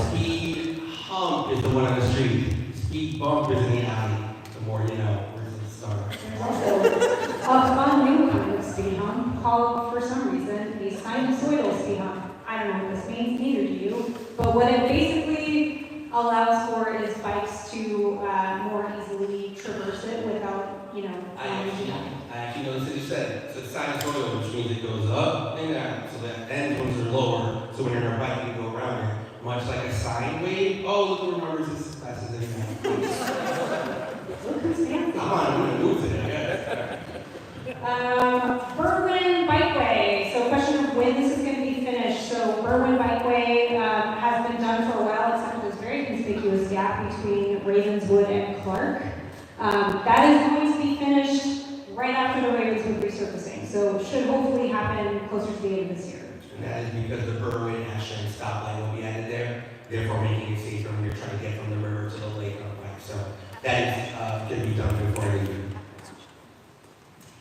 Speed hump is the one on the street. Speed bump is in the alley. The more you know. Where's the start? There's also a fun new kind of speed hump called, for some reason, a sinusoidal speed hump. I don't know what this means, neither do you. But what it basically allows for is bikes to more easily traverse it without, I actually know this is said. It's a sinusoidal, which means it goes up and down. So the end ones are lower. So when you're on a bike, you can go around it. Much like a sine wave. Oh, look who remembers this class is in. Look who's fancy. I'm on a move today, Berwyn Bikeway, so question of when this is going to be finished. So Berwyn Bikeway has been done for a while, except for this very conspicuous gap between Ravenswood and Clark. That is going to be finished right after the Ravenswood resurfacing, so it should hopefully happen closer to the end of this year. And that is because the Berwyn Ashland stoplight will be added there, therefore making it safer when you're trying to get from the river to the lake on a bike. So that is going to be done before the year.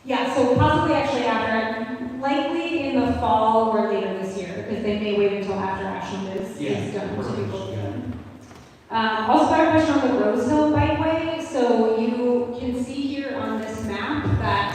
Yeah, so possibly actually after, likely in the fall or later this year, because they may wait until after Ashland is done to be both done. Also got a question on the Rose Hill Bikeway. So you can see here on this map that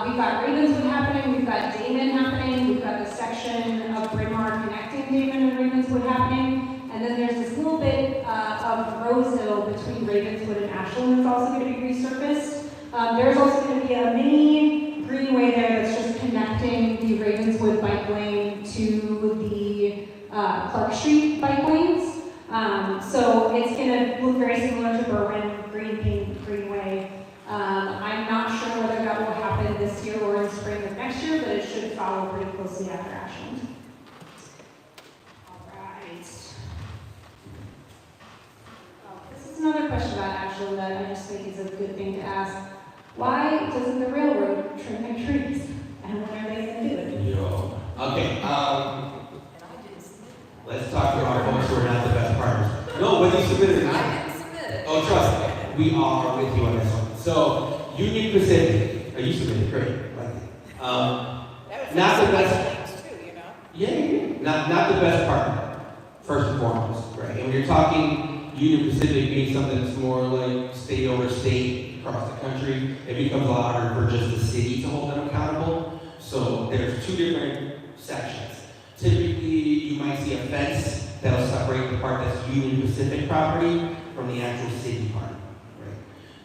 we've got Ravenswood happening, we've got Damon happening, we've got the section of Bryn Mawr connecting Damon and Ravenswood happening, and then there's this little bit of Rose Hill between Ravenswood and Ashland that's also going to be resurfaced. There's also going to be a mini greenway there that's just connecting the Ravenswood bike lane to the Clark Street bike lanes. So it's going to look very similar to Berwyn Greenway. I'm not sure whether that will happen this year or in spring of next year, but it should follow pretty closely after Ashland. All right. This is another question about Ashland that I just think is a good thing to ask. Why doesn't the railroad trim their trees? And when are they going to do it? Okay, let's talk to our folks who are not the best partners. No, when you submitted it. I didn't submit it. Oh, trust me, we are with you on this one. So, Union Pacific, you submitted, great, like it. Not the best. Too, you know? Yeah. Not the best partner, first and foremost, right? And when you're talking Union Pacific being something that's more like state over state across the country, it becomes a lot harder for just the city to hold them accountable. So there's two different sections. Typically, you might see a fence that'll separate the part that's Union Pacific property from the actual city part. Right?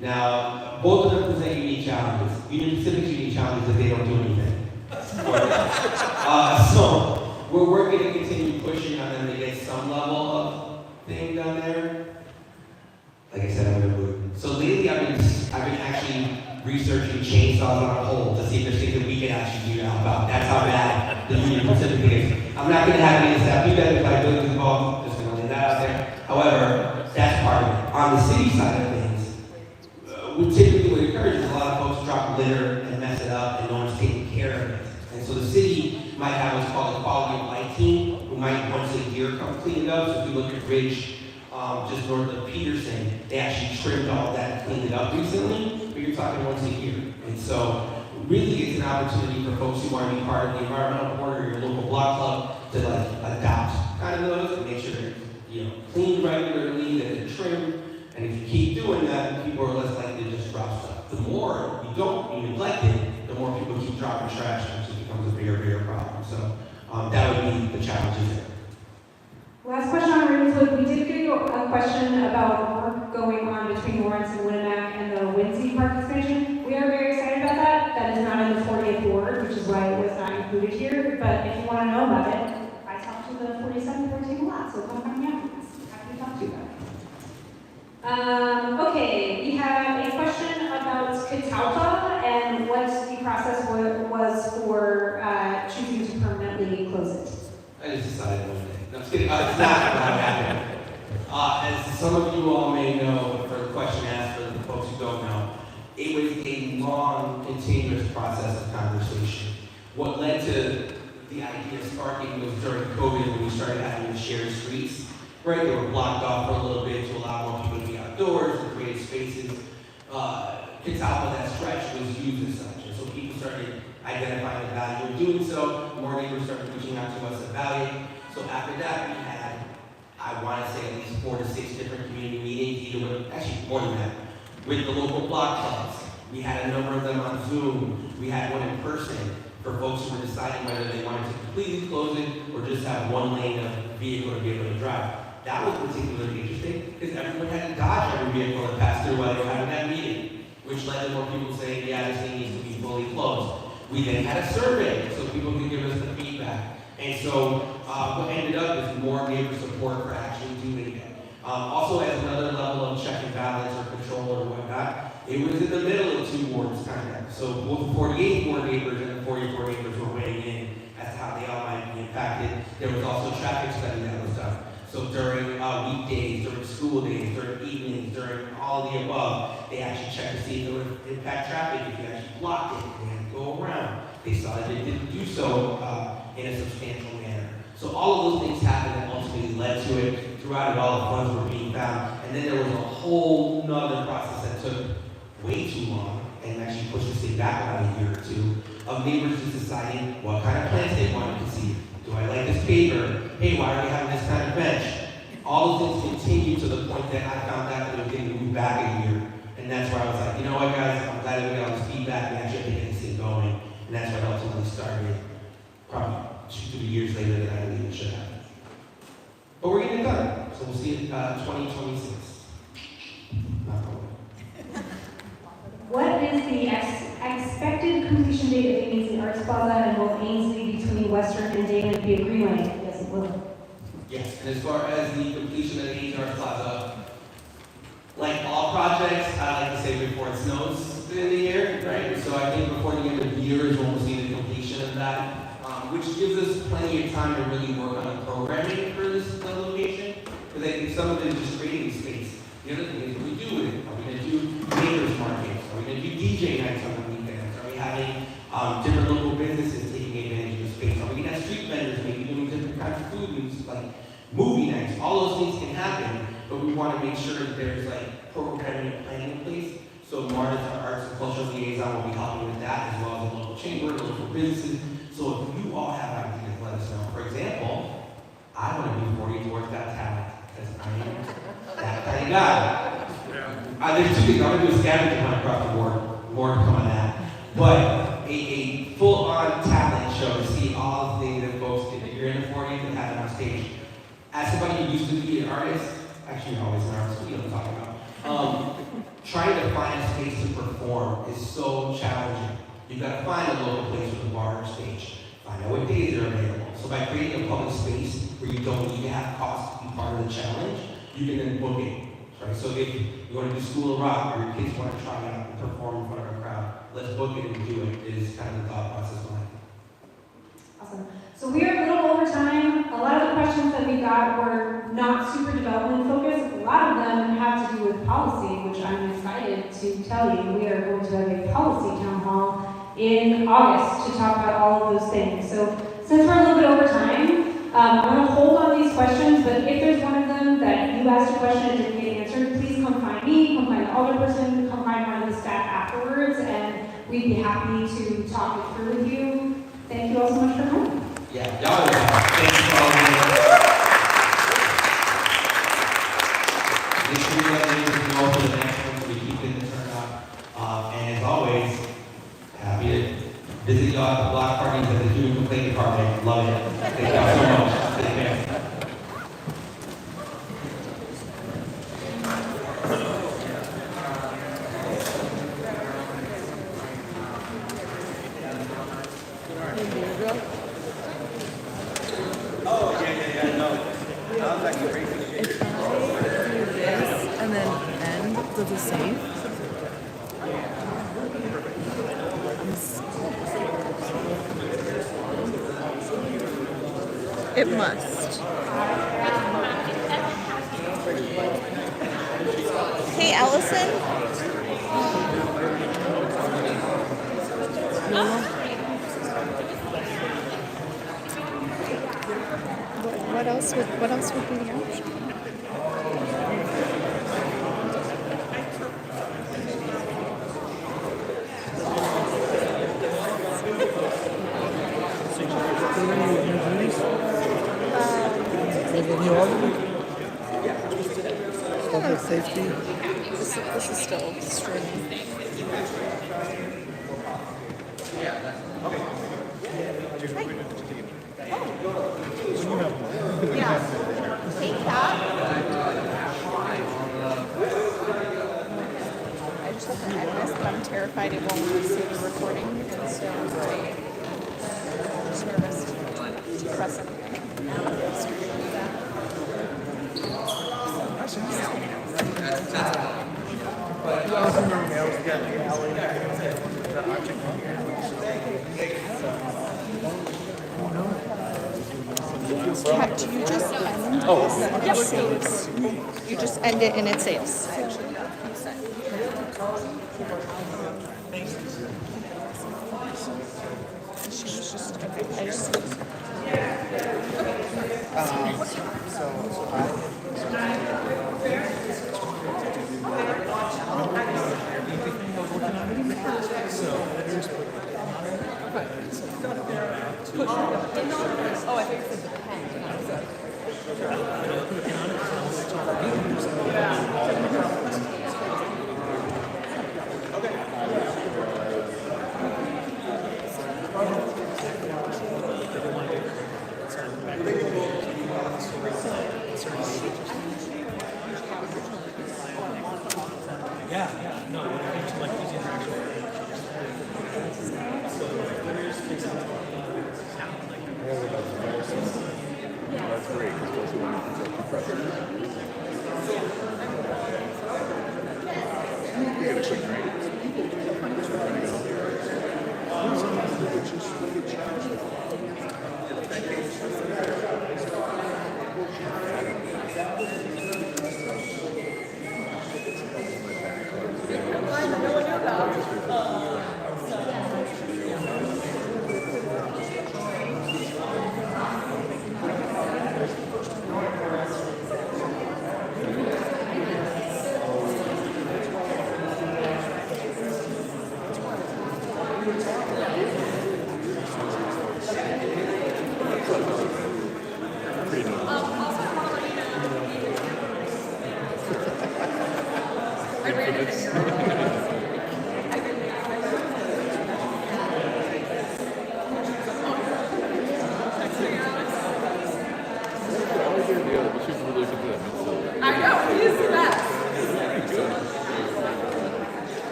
Now, both of them present unique challenges. Union Pacific's unique challenge is that they don't do anything. So we're working to continue pushing on them to get some level of thing done there. Like I said, I'm gonna move. So lately, I've been actually researching chainsaws on a pole to see if there's things that we can actually do to help out. That's how bad the Union Pacific is. I'm not gonna have any staff do that if I do involved. Just gonna lay that out there. However, that's part of it. On the city side of things, we typically would encourage is a lot of folks drop litter and mess it up, and no one's taking care of it. And so the city might have what's called a quality of life team, who might once a year come clean it up. So if you look at Ridge, just north of Peterson, they actually trimmed all that and cleaned it up recently, but you're talking once a year. And so really it's an opportunity for folks who want to be part of the environmental board or your local block club to like adopt kind of those and make sure they're cleaned regularly, that they're trimmed. And if you keep doing that, people are less likely to just drop stuff. The more you neglect it, the more people keep dropping trash, and it becomes a bigger problem. So that would be the challenges there. Last question on Ravenswood. We did get a question about work going on between Lawrence and Winnemac and the Windsea Park expansion. We are very excited about that. That is not in the 40th ward, which is why it was not included here. But if you want to know about it, I talked to the 47 ward team a lot, so come find me afterwards. Happy to talk to you about it. Okay, we have a question about Catalpa and what the process was for choosing to permanently close it. I just decided one day. No, I'm just kidding. It's not what happened. As some of you all may know, for the question asked for the folks who don't know, it was a long, continuous process of conversation. What led to the idea sparking was during COVID when we started having the shared streets. Right, they were blocked off for a little bit to allow more people to be outdoors and create spaces. Catalpa, that stretch was used as such, and so people started identifying the value of doing so. More neighbors started reaching out to us about it. So after that, we had, I want to say, at least 4 to 6 different community meetings, either with, actually more than that, with the local block clubs. We had a number of them on Zoom. We had one in person for folks who were deciding whether they wanted to completely close it or just have one lane of vehicle to be able to drive. That was particularly interesting because everyone had to dodge every vehicle that passed through while they were having that meeting, which led to more people saying, yeah, this thing needs to be fully closed. We then had a survey so people could give us the feedback. And so what ended up is more neighbor support for actually doing it. Also, as another level of check and balance or control or whatnot, It was in the middle of two wards, kind of. So both the 48 ward neighbors and the 44 neighbors were weighing in as to how they all might be impacted. There was also a traffic study that was done. So during weekdays, during school days, during evenings, during all of the above, they actually checked to see if it would impact traffic. If you actually blocked it, they had to go around. They saw that it didn't do so in a substantial manner. So all of those things happened that ultimately led to it. Throughout it all, the funds were being found. And then there was a whole nother process that took way too long and actually pushed the city back about a year or two of neighbors just deciding what kind of plants they wanted to see. Do I like this paver? Hey, why are we having this kind of bench? All those things continued to the point that I found out that it was getting moved back a year. And that's where I was like, you know what, guys, I'm glad that we got all this feedback and actually have to get this thing going. And that's what ultimately started probably 2 years later than I believe it should happen. But we're getting it done. So we'll see it 2026. Not going. What is the expected completion date of the Ainsley Arts Plaza, and will Ainsley between Western and David be a greenway? Yes, it will. Yes, and as far as the completion of the Ainsley Arts Plaza, like all projects, I like to say before it snows in the year, right? So I think before the end of the year is when we'll see the completion of that, which gives us plenty of time to really work on the programming for this location. Because I think some of it is just creating space. The other thing is, what we do with it. Are we going to do neighbors markets? Are we going to do DJ nights on the weekends? Are we having different local businesses taking advantage of the space? Are we going to have street vendors maybe doing different kinds of food and like movie nights? All those things can happen, but we want to make sure that there's like programming and planning in place. So Marta's our arts and cultural liaison will be helping with that, as well as the local chamber, the local businesses. So if you all have ideas, let us know. For example, I want to move 40 towards that talent, because I am that kind of guy. There's two things. I'm going to do a scavenger hunt across the board. More to come on that. But a full-on talent show to see all the things that folks did. If you're in the 40s and have it on stage. As somebody who used to be an artist, actually you're always an artist, what you know what I'm talking about. Trying to find a space to perform is so challenging. You've got to find a local place with a bar or stage. Find out what days are available. So by creating a public space where you don't need to have costs to be part of the challenge, you can then book it. Right? So if you want to do School of Rock or your kids want to try out and perform in front of a crowd, let's book it and do it. It is kind of the thought process behind it. Awesome. So we are a little over time. A lot of the questions that we got were not super development focused. A lot of them have to do with policy, which I'm excited to tell you. We are going to have a policy town hall in August to talk about all of those things. So since we're a little bit over time, I'm going to hold on these questions, but if there's one of them that you asked a question and didn't get answered, please come find me, come find the other person, come find one of the staff afterwards, and we'd be happy to talk it through with you. Thank you all so much for coming. Yeah, y'all thanks for all the make sure you let me know for the next one so we keep getting the turnout. And as always, happy to visit y'all at the block parties at the Human Complaint Department. Love it. Thank y'all so much. Take care. And then end does the same. It must. Hey, Allison. What else would be the option? Safety. This is still streaming. Yeah. Take that. I just have to end this, but I'm terrified it won't save the recording, and so I'm just nervous to press it. But got the alley, the object. Pat, do you just end it saves? You just end it and it saves. I just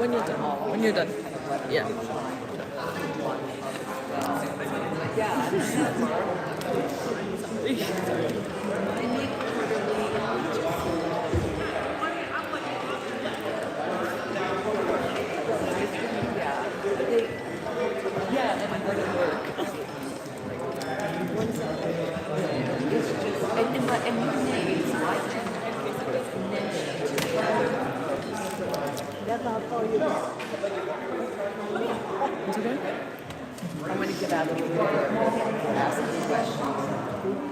when you're done. When you're done. Yeah. And your name is like It's okay. I'm going to get out of the way. Ask some questions.